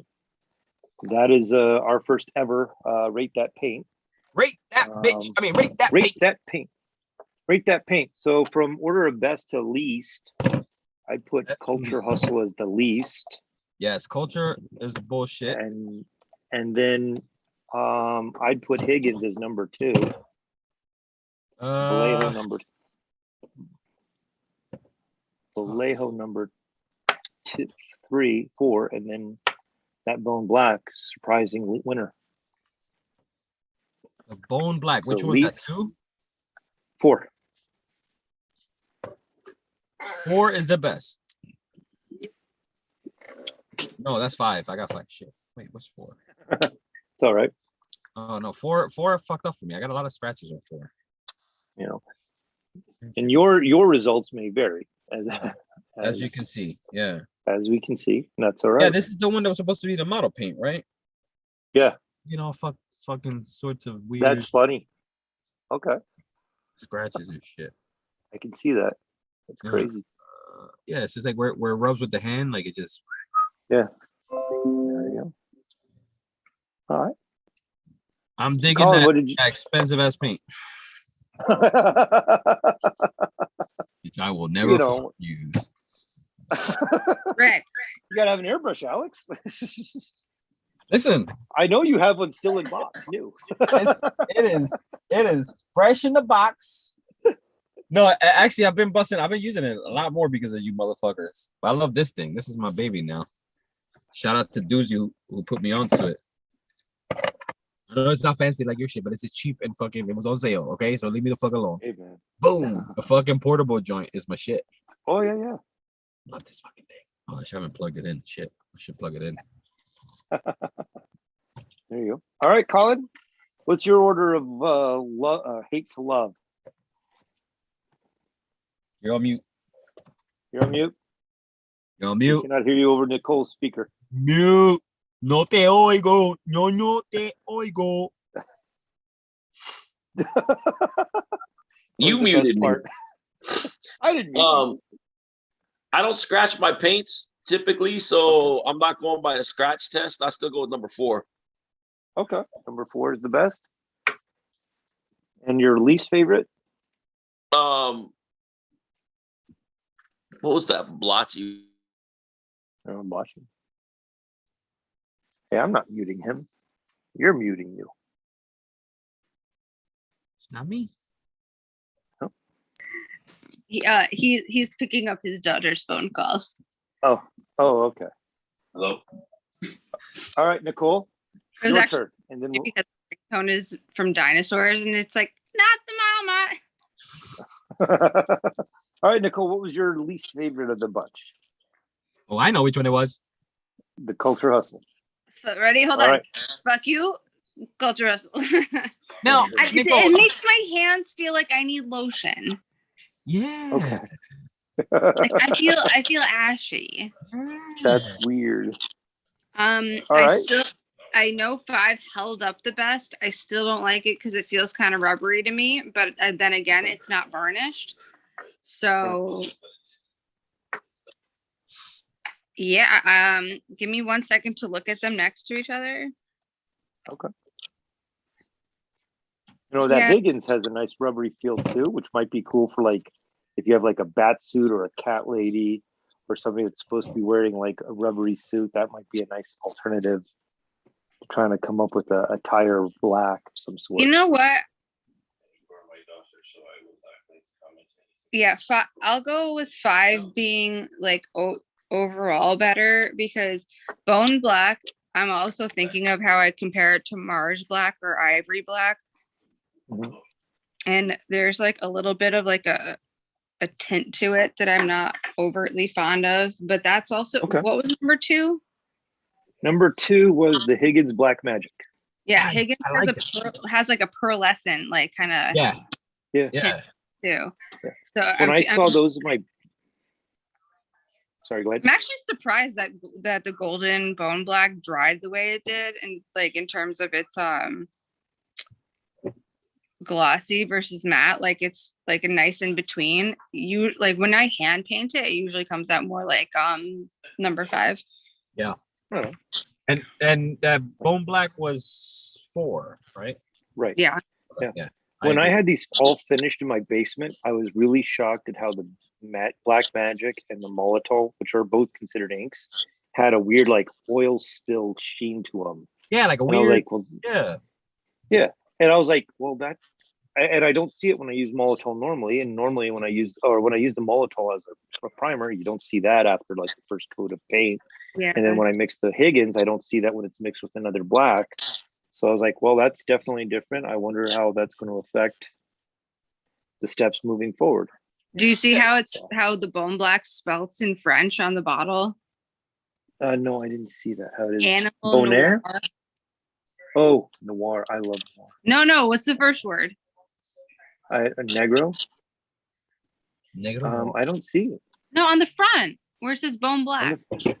that is our first ever rate that paint. Rate that bitch. I mean, rate that paint. Rate that paint. So from order of best to least, I put That's Culture least. Hustle as the least, Yes, culture is bullshit. and then I'd put Higgins as number 2, Vallejo number 2, 3, 4, and then that Bone Black, surprising winner. the bone black. So Which one was that? least- 2? 4. 4 is the best. No, that's 5. I got 5. Shit. Wait, what's 4? It's all right. Oh no, 4 fucked up for me. I got a lot of scratches on 4. You know, and your results may vary As you can see. Yeah. as we can see. And that's all right. Yeah, this is the one that was supposed to be the model paint, right? Yeah. You know, fucking sorts of weird That's funny. Okay, scratches and shit. I can see that. That's Yeah. crazy. Yeah, it's just like where it rubs with the hand, like it just. There you go. All right. I'm digging Colin, that what did you? expensive ass paint, which I will never You know. fucking use. Rex. You gotta have an airbrush, Alex. Listen, I know you have one still in box, new. it is fresh in the box. No, actually, I've been using it a lot more because of you motherfuckers. But I love this thing. This is my baby now. Shout out to Doozy who put me onto it. I know it's not fancy like your shit, but it's just cheap and fucking. It was on sale, okay? So leave me the fuck alone. Hey man. Boom, a fucking portable joint is my shit. Oh yeah. Love this fucking thing. Oh, I haven't plugged it in. Shit, I should plug it in. There you go. All right, Colin. What's your order of hate to love? You're on mute. You're on mute. You're on We mute. cannot hear you over Nicole's speaker. Mute. No te oigo. No te oigo. You Was the best muted me. part. I didn't mute you. I don't scratch my paints typically, so I'm not going by the scratch test. I still go with number 4. Okay, number 4 is the best. And your least favorite? What was that? Blotchy. I'm watching. Hey, I'm not muting him. You're muting you. It's not me. He's picking up his daughter's phone calls. Oh, okay. Hello. All right, Nicole. It was Your actually turn. And then because the ringtone is from dinosaurs, and it's like not the mama. all right, Nicole, what was your least favorite of the bunch? Oh, I know which one it was. The Culture Hustle. Ready? Hold All on. right. Fuck you, Culture Russell. No, Nicole. It makes my hands feel like I need lotion. Yeah. Okay. Like, I feel ashy. That's weird. All I right. I know 5 held up the best. I still don't like it because it feels kind of rubbery to me. But then again, it's not varnished. So yeah. Give me 1 second to look at them next to each other. Okay. You know, that Yeah. Higgins has a nice rubbery feel too, which might be cool for like if you have like a bat suit or a cat lady or somebody that's supposed to be wearing like a rubbery suit. That might be a nice alternative to trying to come up with a tire black of some sort. You know what? Yeah, I'll go with 5 being like overall better because Bone Black. I'm also thinking of how I compare it to Mars Black or Ivory Black. Mhm. And there's like a little bit of like a tint to it that I'm not overtly fond of, but that's also Okay. what was number 2? Number 2 was the Higgins Black Magic. Yeah, I Higgins like has like a pearlescent like kind of Yeah. Yeah. Yeah. too. Yeah. So When I saw I'm those, sorry, go ahead. actually surprised that the golden Bone Black dried the way it did, and like in terms of its glossy versus matte, like it's like a nice in between. You like when I hand paint it usually comes out more like number 5. Oh, And Bone Black was 4, right? right. Yeah. Yeah. When I agree. had these all finished in my basement, I was really shocked at how the Black Magic and the Molotov, which are both considered inks, had a weird like oil spill sheen to them. Yeah, like a And I was weird. like, well, Yeah. and I was like, well, and I don't see it when I use Molotov normally. And normally when I use the Molotov as a primer, you don't see that after like the first coat of paint. Yeah. And then when I mix the Higgins, I don't see that when it's mixed with another black. So I was like, well, that's definitely different. I wonder how that's going to affect the steps moving forward. Do you see how the Bone Black spelt in French on the bottle? No, I didn't see that. How it is? Animal Bonaire? Noir. Oh, noir. I love noir. No. What's the first word? A negro? Negative. I don't see it. No, on the front where it says Bone On Black. the-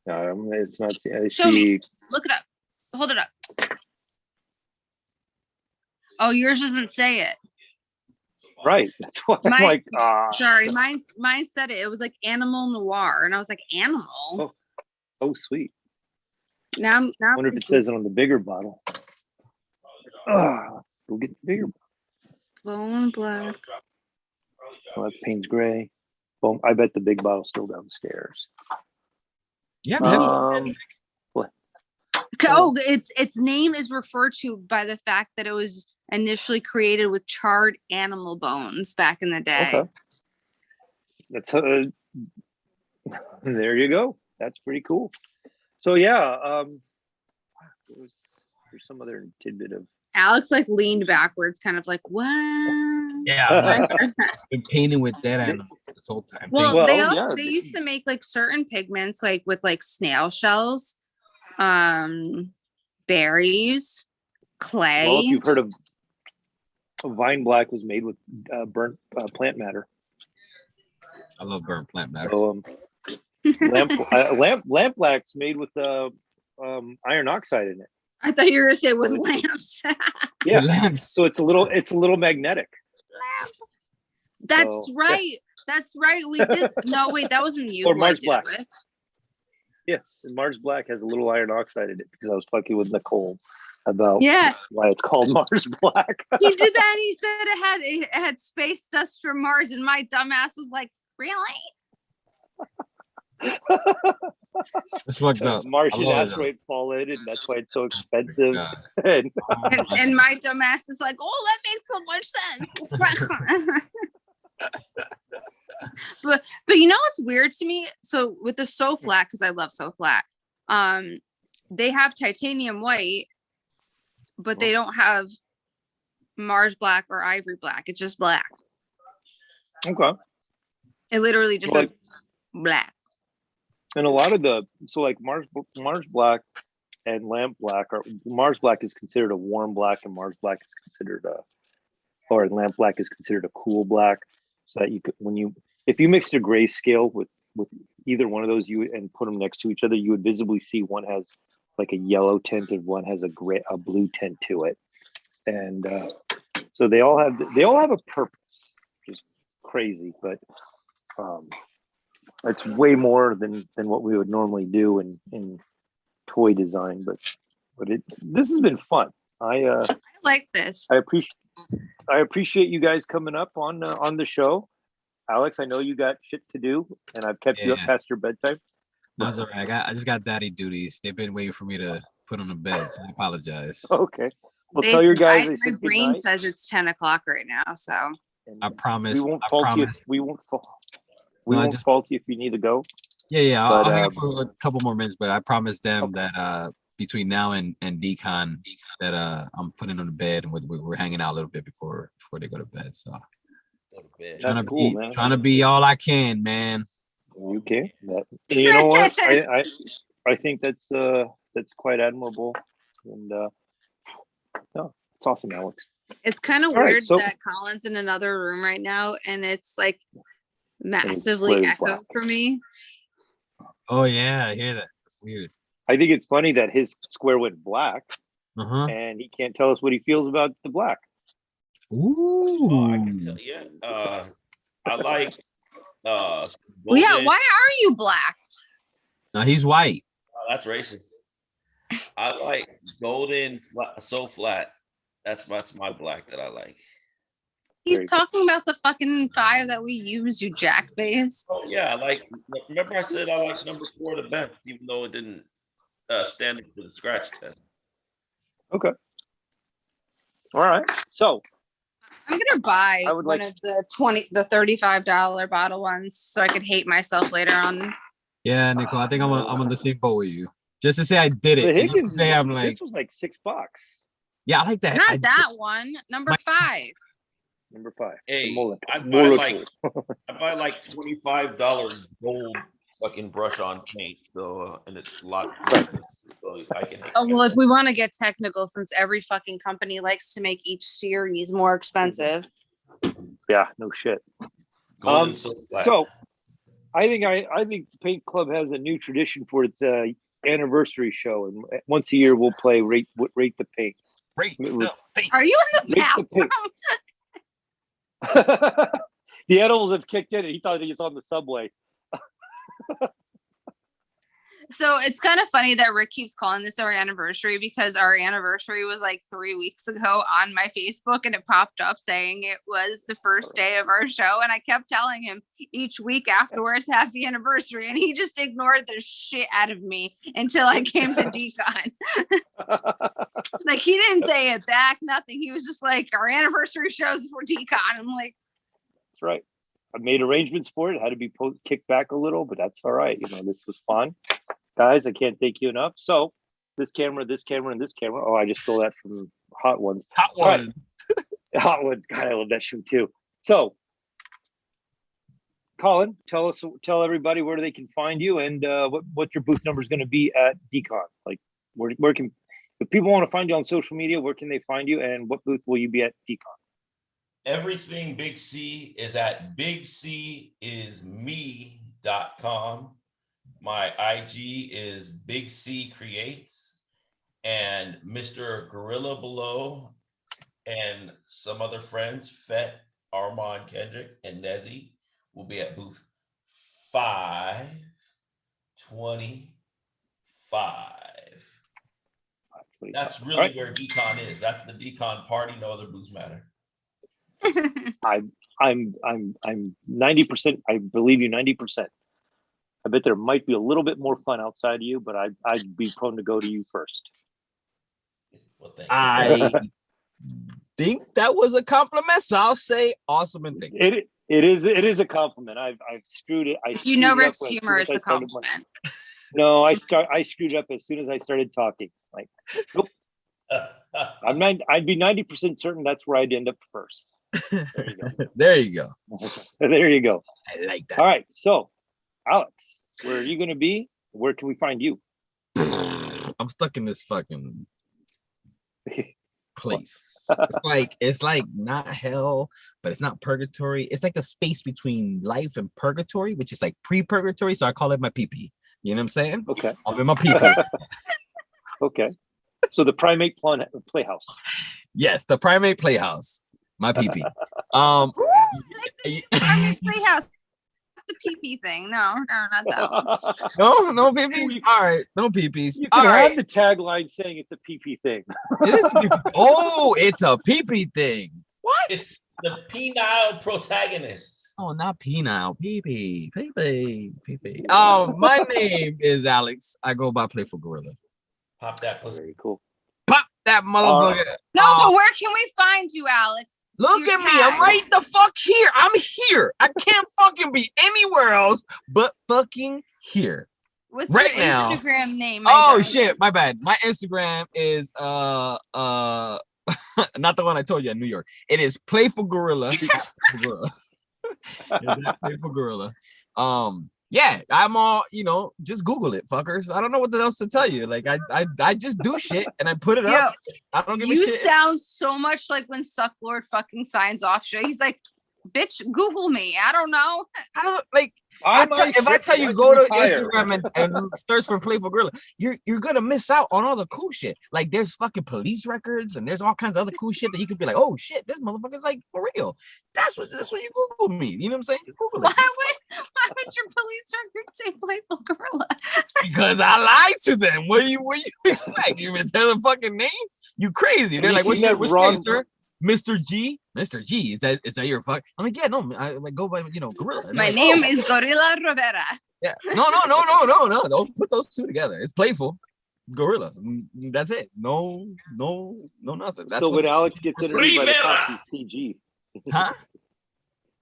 No, it's not. I Show see. me. Look it up. Hold it up. Oh, yours doesn't say it. Right. That's why I'm Mine- like, Sorry, mine said it. It was like Animal Noir, and I was like, animal. oh, sweet. Now I wonder if it says it on the bigger bottle. Go get the bigger bottle. Bone Black. Oh, that's Payne's Gray. Boom. I bet the big bottle's still downstairs. Yeah. Oh, its name is referred to by the fact that it was initially created with charred animal bones back in the day. Okay. That's there you go. That's pretty cool. So yeah, there's some other tidbit of Alex like leaned backwards, kind of like, what? Yeah. I've been painting with dead animals this whole time. Well, Well, they yeah. used to make like certain pigments like with like snail shells, berries, clay. well, if you've heard of Vine Black was made with burnt plant matter. I love burnt plant matter. So Lamp black's made with iron oxide in it. I thought you were gonna say with lamps. Yeah. Lamps. So it's a little magnetic. That's So, yeah. right. That's right. We did. No, wait, that wasn't you. Or who I Mars did it Black. with. Yeah, and Mars Black has a little iron oxide in it because I was fucking with Nicole about Yeah, why it's called Mars Black. he did that. And he said it had space dust from Mars, and my dumbass was like, "Really?" It's fucked up. Martian I love it, asteroid fall in, and that's why it's so expensive. God. And And my dumbass is like, "Oh, that makes so much sense." but you know what's weird to me? So with the SoFlat, because I love SoFlat, they have titanium white, but they don't have Mars Black or Ivory Black. It's just black. okay. It literally just Well, says black. And a lot of like Mars Black and Lamp Black Mars Black is considered a warm black, and Mars Black is considered or Lamp Black is considered a cool black. So that you could, if you mixed a grayscale with either one of those and put them next to each other, you would visibly see one has like a yellow tint and one has a blue tint to it. And so they all have a purpose, which is crazy, but it's way more than what we would normally do in toy design. But this has been fun. I like this. I appreciate you guys coming up on the show. Alex, I know you got shit to do, and I've kept you up Yeah. past your bedtime. That's all right. I just got daddy duties. They've been waiting for me to put on the bed, so I apologize. Okay. Well, tell your guys they my said brain goodnight, says it's 10 o'clock right now. So and I promise. we won't I fault you. promise. We won't No, I just- fault you if you need to go. Yeah. But, I'll hang out for a couple more minutes, but I promise them that between now and decon that I'm putting on the bed and we're hanging out a little bit before they go to bed. So Go to bed. That's cool, man. trying to be all I can, man. You can. You know what? I think that's quite admirable, and no, it's awesome, Alex. it's kind of All right, weird so- that Colin's in another room right now, and it's like massively very echo black. for me. Oh yeah, I hear that. It's weird. I think it's funny that his square went black, Uh-huh. and he can't tell us what he feels about the black. Ooh. Oh, I can tell you. I like Well, yeah, golden- why are you black? No, he's white. Oh, that's racist. I like golden so flat. That's my black that I like. He's Very talking about the fucking 5 that we used, you jackface. Oh yeah, remember I said I like number 4 the best, even though it didn't stand up to the scratch test. Okay. All right. So I'm gonna buy I would one like- of the $35 bottle ones so I could hate myself later on. Yeah, Nicole, I think I'm on the same boat with you. Just to say I did the it. and just to Higgins, say I'm like, this was like $6. yeah, I like that. Not that one, number 5. Number 5. Hey, Moloch. I buy Moloch. like $25 gold fucking brush on paint, so and it's a lot. So I can. Oh, well, if we want to get technical, since every fucking company likes to make each series more expensive. Yeah, no shit. Golden so flat. So I think Paint Club has a new tradition for its anniversary show, and once a year we'll play rate the paint. Great. No, hey. Are you in the Make the bathroom? The edibles have kicked in, and he thought he was on the subway. So it's kind of funny that Rick keeps calling this our anniversary because our anniversary was like 3 weeks ago on my Facebook, and it popped up saying it was the first day of our show. And I kept telling him each week afterwards, happy anniversary. And he just ignored the shit out of me until I came to Decon. Like he didn't say it back, nothing. He was just like, our anniversary shows for Decon. I'm like, That's right. I made arrangements for it. It had to be kicked back a little, but that's all right. This was fun. Guys, I can't thank you enough. So this camera, and this camera. Oh, I just stole that from Hot Ones. Hot All right. one. Hot Ones. God, I love that show too. So, Colin, tell everybody where they can find you and what your booth number is going to be at Decon. Like, where can, if people want to find you on social media, where can they find you, and what booth will you be at Decon? Everything Big C is at bigcisme.com. My IG is Big C Creates, and Mr. Gorilla Below and some other friends, Fett, Armand Kendrick, and Nezzy, will be at booth 525. That's really Alright. where Decon is. That's the Decon party. No other booths matter. I'm 90%. I believe you 90%. I bet there might be a little bit more fun outside of you, but I'd be prone to go to you first. Well, thank you. I think that was a compliment, so I'll say awesome and thank you. It is a compliment. I've screwed it. If you know screwed it up Rick's as soon humor, as it's I a started compliment. No, I screwed it up as soon as I started talking. Like, nope. I'd be 90% certain that's where I'd end up first. There you go. There you go. There you go. I like that. All right. So, Alex, where are you going to be? Where can we find you? I'm stuck in this fucking place. It's like not hell, but it's not purgatory. It's like the space between life and purgatory, which is like pre-purgatory. So I call it my pee-pee. You know what I'm saying? Okay. I'm in my pee-pee. Okay. So the Primate Playhouse. Yes, the primate playhouse. My pee-pee. I mean, Playhouse. The pee-pee thing. No, not that one. No pee-pees. All right, no pee-pees. You All can right. have the tagline saying it's a PP thing. It is a pee-pee. Oh, it's a pee-pee thing. What? It's the penile protagonist. Oh, not penile. Pee-pee. My name is Alex. I go by Playful Gorilla. Pop that pussy. Very cool. Pop that motherfucker. No, but where can we find you, Alex? Look Your at me. I'm tag. right the fuck here. I'm here. I can't fucking be anywhere else but fucking here. What's right your now. Instagram name? my Oh darling? shit, my bad. My Instagram is not the one I told you in New York. It is Playful Gorilla. Gorilla. It's at Playful Gorilla. Yeah, I'm all, just Google it, fuckers. I don't know what else to tell you. Like I just do shit and I put it Yo, up. I don't give a you shit. sound so much like when Sucklord fucking signs off shit. He's like, bitch, Google me. I don't know. I don't like if I tell you go to Instagram and search for Playful Gorilla, you're gonna miss out on all the cool shit. Like there's fucking police records and there's all kinds of other cool shit that you could be like, oh shit, this motherfucker's like for real. That's what you Google me. You know what I'm saying? Just Google it. Why would your police record say Playful Gorilla? Because I lied to them. What do you expect? You even tell the fucking name? You crazy? They're like, what's your name, sir? Mr. G. Mr. G. Is that your fuck? I'm like, yeah, no, I like go by Gorilla. My name is Gorilla Rivera. Yeah. No. Don't put those two together. It's Playful Gorilla. That's it. No, nothing. That's So when Alex gets interviewed by the Rivera. cops, he's PG. huh?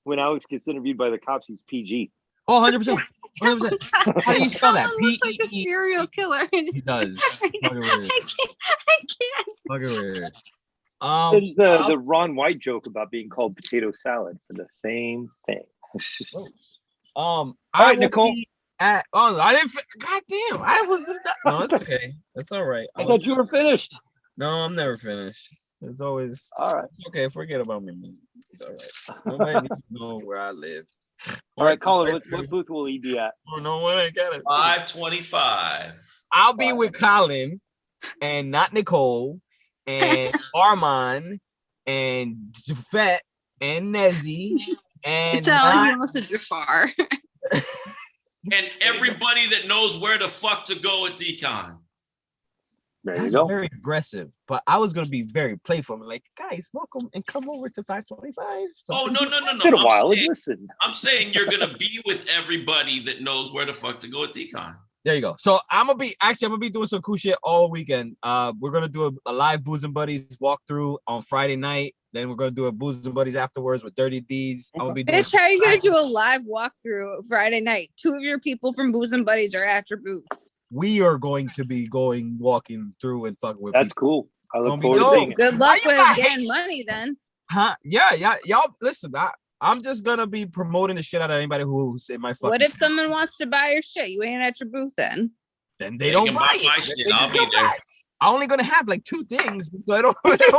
When Alex gets interviewed by the cops, he's PG. Oh, 100%. 100%. How do you spell that? Colin looks like a P-E-E. serial killer. He does. Fucking weird. I can't. Fucking weird. There's the Ron White joke about being called potato salad for the same thing. All right, right, Nicole. I didn't. God damn, I wasn't. No, it's okay. That's all right. I thought you were finished. No, I'm never finished. It's always All right. okay. Forget about me. It's all right. Nobody needs to know where I live. All right, Colin, what booth will he be at? Oh no, what I got it. 525. I'll be with Colin, and not Nicole, and Armand, and Jafet, and Nezzy, and It sounds like you almost said Jafar. And everybody that knows where the fuck to go at Decon. There you That's go. very aggressive, but I was gonna be very playful. I'm like, guys, welcome and come over to 525. Oh, no. It's been a while. I'm saying, Listen. I'm saying you're going to be with everybody that knows where the fuck to go at Decon. There you go. So I'm gonna be doing some cool shit all weekend. We're gonna do a live Booze and Buddies walkthrough on Friday night. Then we're gonna do a Booze and Buddies afterwards with Dirty D's. I'm gonna be doing Bitch, how are you gonna do a live walkthrough Friday night? 2 of your people from Booze and Buddies are at your booth. we are going to be walking through and fucking with That's people. cool. I look Gonna be forward to dope. seeing it. Good Why luck you with got getting money then. Huh? Yeah. Y'all listen, I'm just gonna be promoting the shit out of anybody who's in my fucking What if channel. someone wants to buy your shit? You ain't at your booth then. Then they They don't can buy buy it. my Then shit, they can I'll be come there. back. I'm only gonna have like 2 things, so it don't matter. You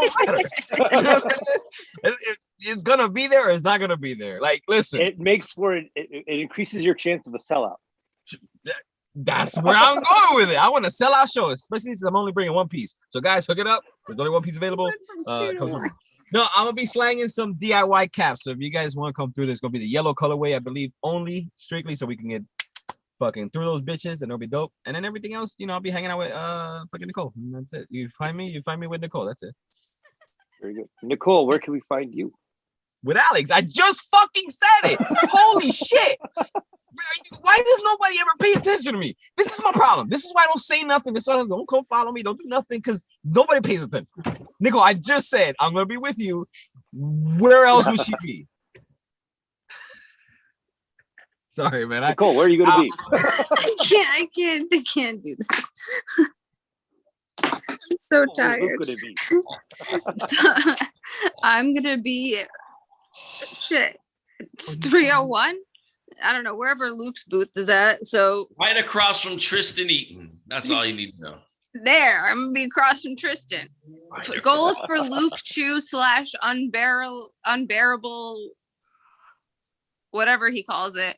know what I'm saying? It's gonna be there or it's not gonna be there. Like, listen, It makes for it increases your chance of a sellout. That's where I'm going with it. I want to sell our show, especially since I'm only bringing one piece. So guys, hook it up. There's only one piece available. Come through. No, I'm gonna be slanging some DIY caps. So if you guys want to come through, there's gonna be the yellow colorway, I believe, only strictly so we can get fucking through those bitches, and it'll be dope. And then everything else, I'll be hanging out with fucking Nicole. And that's it. You find me with Nicole. That's it. Very good. Nicole, where can we find you? With Alex. I just fucking said it. Holy shit. Why does nobody ever pay attention to me? This is my problem. This is why I don't say nothing. This is why I don't come follow me. Don't do nothing because nobody pays attention. Nicole, I just said I'm gonna be with you. Where else would she be? Sorry, man. Nicole, where are you gonna be? I can't do that. I'm so tired. Who's gonna be? I'm gonna be shit. It's 301. I don't know, wherever Luke's booth is at. So Right across from Tristan Eaton. That's all you need to know. there, I'm gonna be across from Tristan. Go look for Luke Chew / unbearable, whatever he calls it.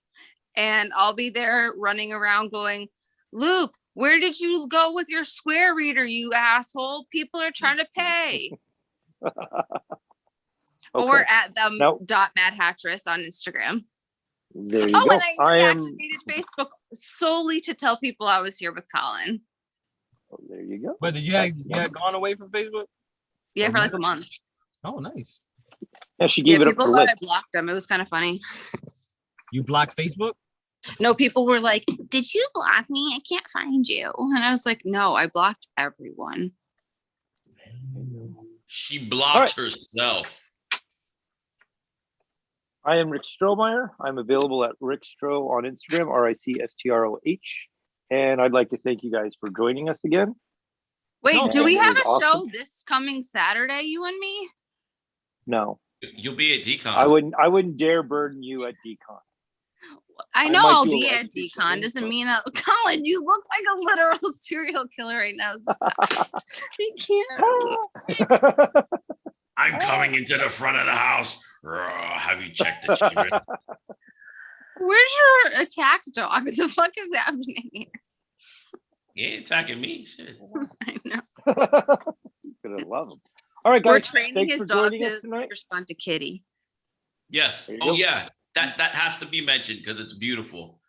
And I'll be there running around going, Luke, where did you go with your Square reader, you asshole? People are trying to pay. Or at them .Mad Hattress on Instagram. There you Oh, go. and I reactivated Facebook solely to tell people I was here with Colin. Oh, there you go. But did you had gone away from Facebook? Yeah, for like a month. Oh, nice. Yeah, she gave it up people for thought lit. I blocked them. It was kind of funny. You blocked Facebook? No, people were like, did you block me? I can't find you. And I was like, no, I blocked everyone. She blocked herself. I am Rick Strohmeyer. I'm available at Rick Stro on Instagram, RICSTROH. And I'd like to thank you guys for joining us again. Wait, No, do we it have was a awesome. show this coming Saturday, you and me? No, You'll be at Decon. I wouldn't dare burden you at Decon. I I know might I'll do a be live at stream Decon. something, Doesn't but- mean Colin, you look like a literal serial killer right now. You can't. I'm coming into the front of the house. Have you checked the children? Where's your attack dog? What the fuck is happening here? He ain't attacking me. Shit. I know. Gonna love them. All right, We're guys. training Thanks his for dog joining us to tonight. respond to Kitty. Yes. There you Oh go. yeah. That has to be mentioned because it's beautiful.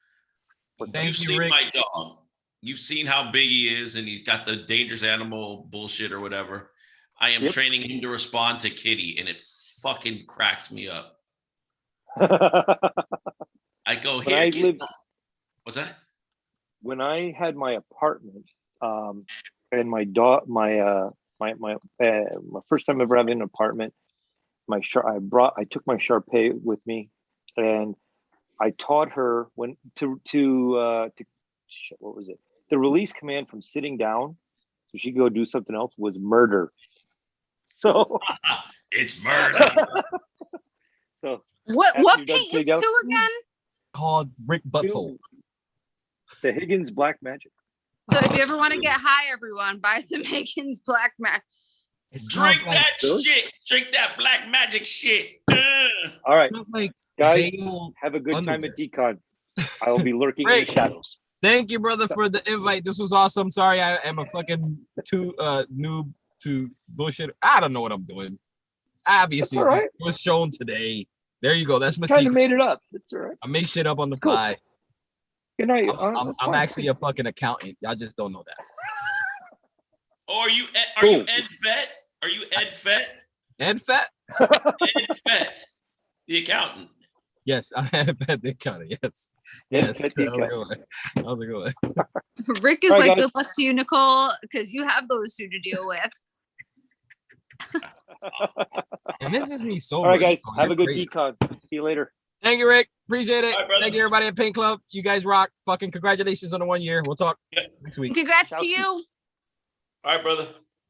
Thank You've you, seen Rick. my dog. You've seen how big he is, and he's got the dangerous animal bullshit or whatever. I am Yep. training him to respond to Kitty, and it fucking cracks me up. I go When here. I Kitty." lived- What's that? when I had my apartment, and my dog, my first time ever having an apartment, I took my Shar-Pei with me, and I taught her when what was it? The release command from sitting down, so she could go do something else, was murder. So, It's murder. so What After what you're done paint is sitting down- 2 again? Called Rick Butthole. the Higgins Black Magic. So if you ever want to get high, everyone, buy some Higgins Black Mac. It Drink smells like, that Really? shit. Drink that black magic shit. All right, smells like guys, Dale. have a good time underwear. at Decon. I will be lurking in Rick. the shadows. Thank you, brother, for the invite. This was awesome. Sorry, I am a fucking noob to bullshit. I don't know what I'm doing. Obviously, That's all right. it was shown today. There you go. That's my Kind of secret. made it up. It's all right. I make shit up on the Cool. fly. Good night. I'm actually a fucking accountant. Y'all just don't know that. Oh, are you Cool. Ed Fett? Are you Ed Fett? Ed Fat? Ed Fett, the accountant. Yes, I had a bad accountant. Yes. Ed Yes. Fett That the was a good one. That was a good one. Rick is All right, like, guys. good luck to you, Nicole, because you have those two to deal with. And this is me so All right, guys. Have a good Decon. See you later. Thank you, Rick. Appreciate it. All right, brother. Thank you, everybody at Paint Club. You guys rock. Fucking congratulations on the 1 year. We'll talk Yeah. next week. Congrats Ciao, to you. All right, brother.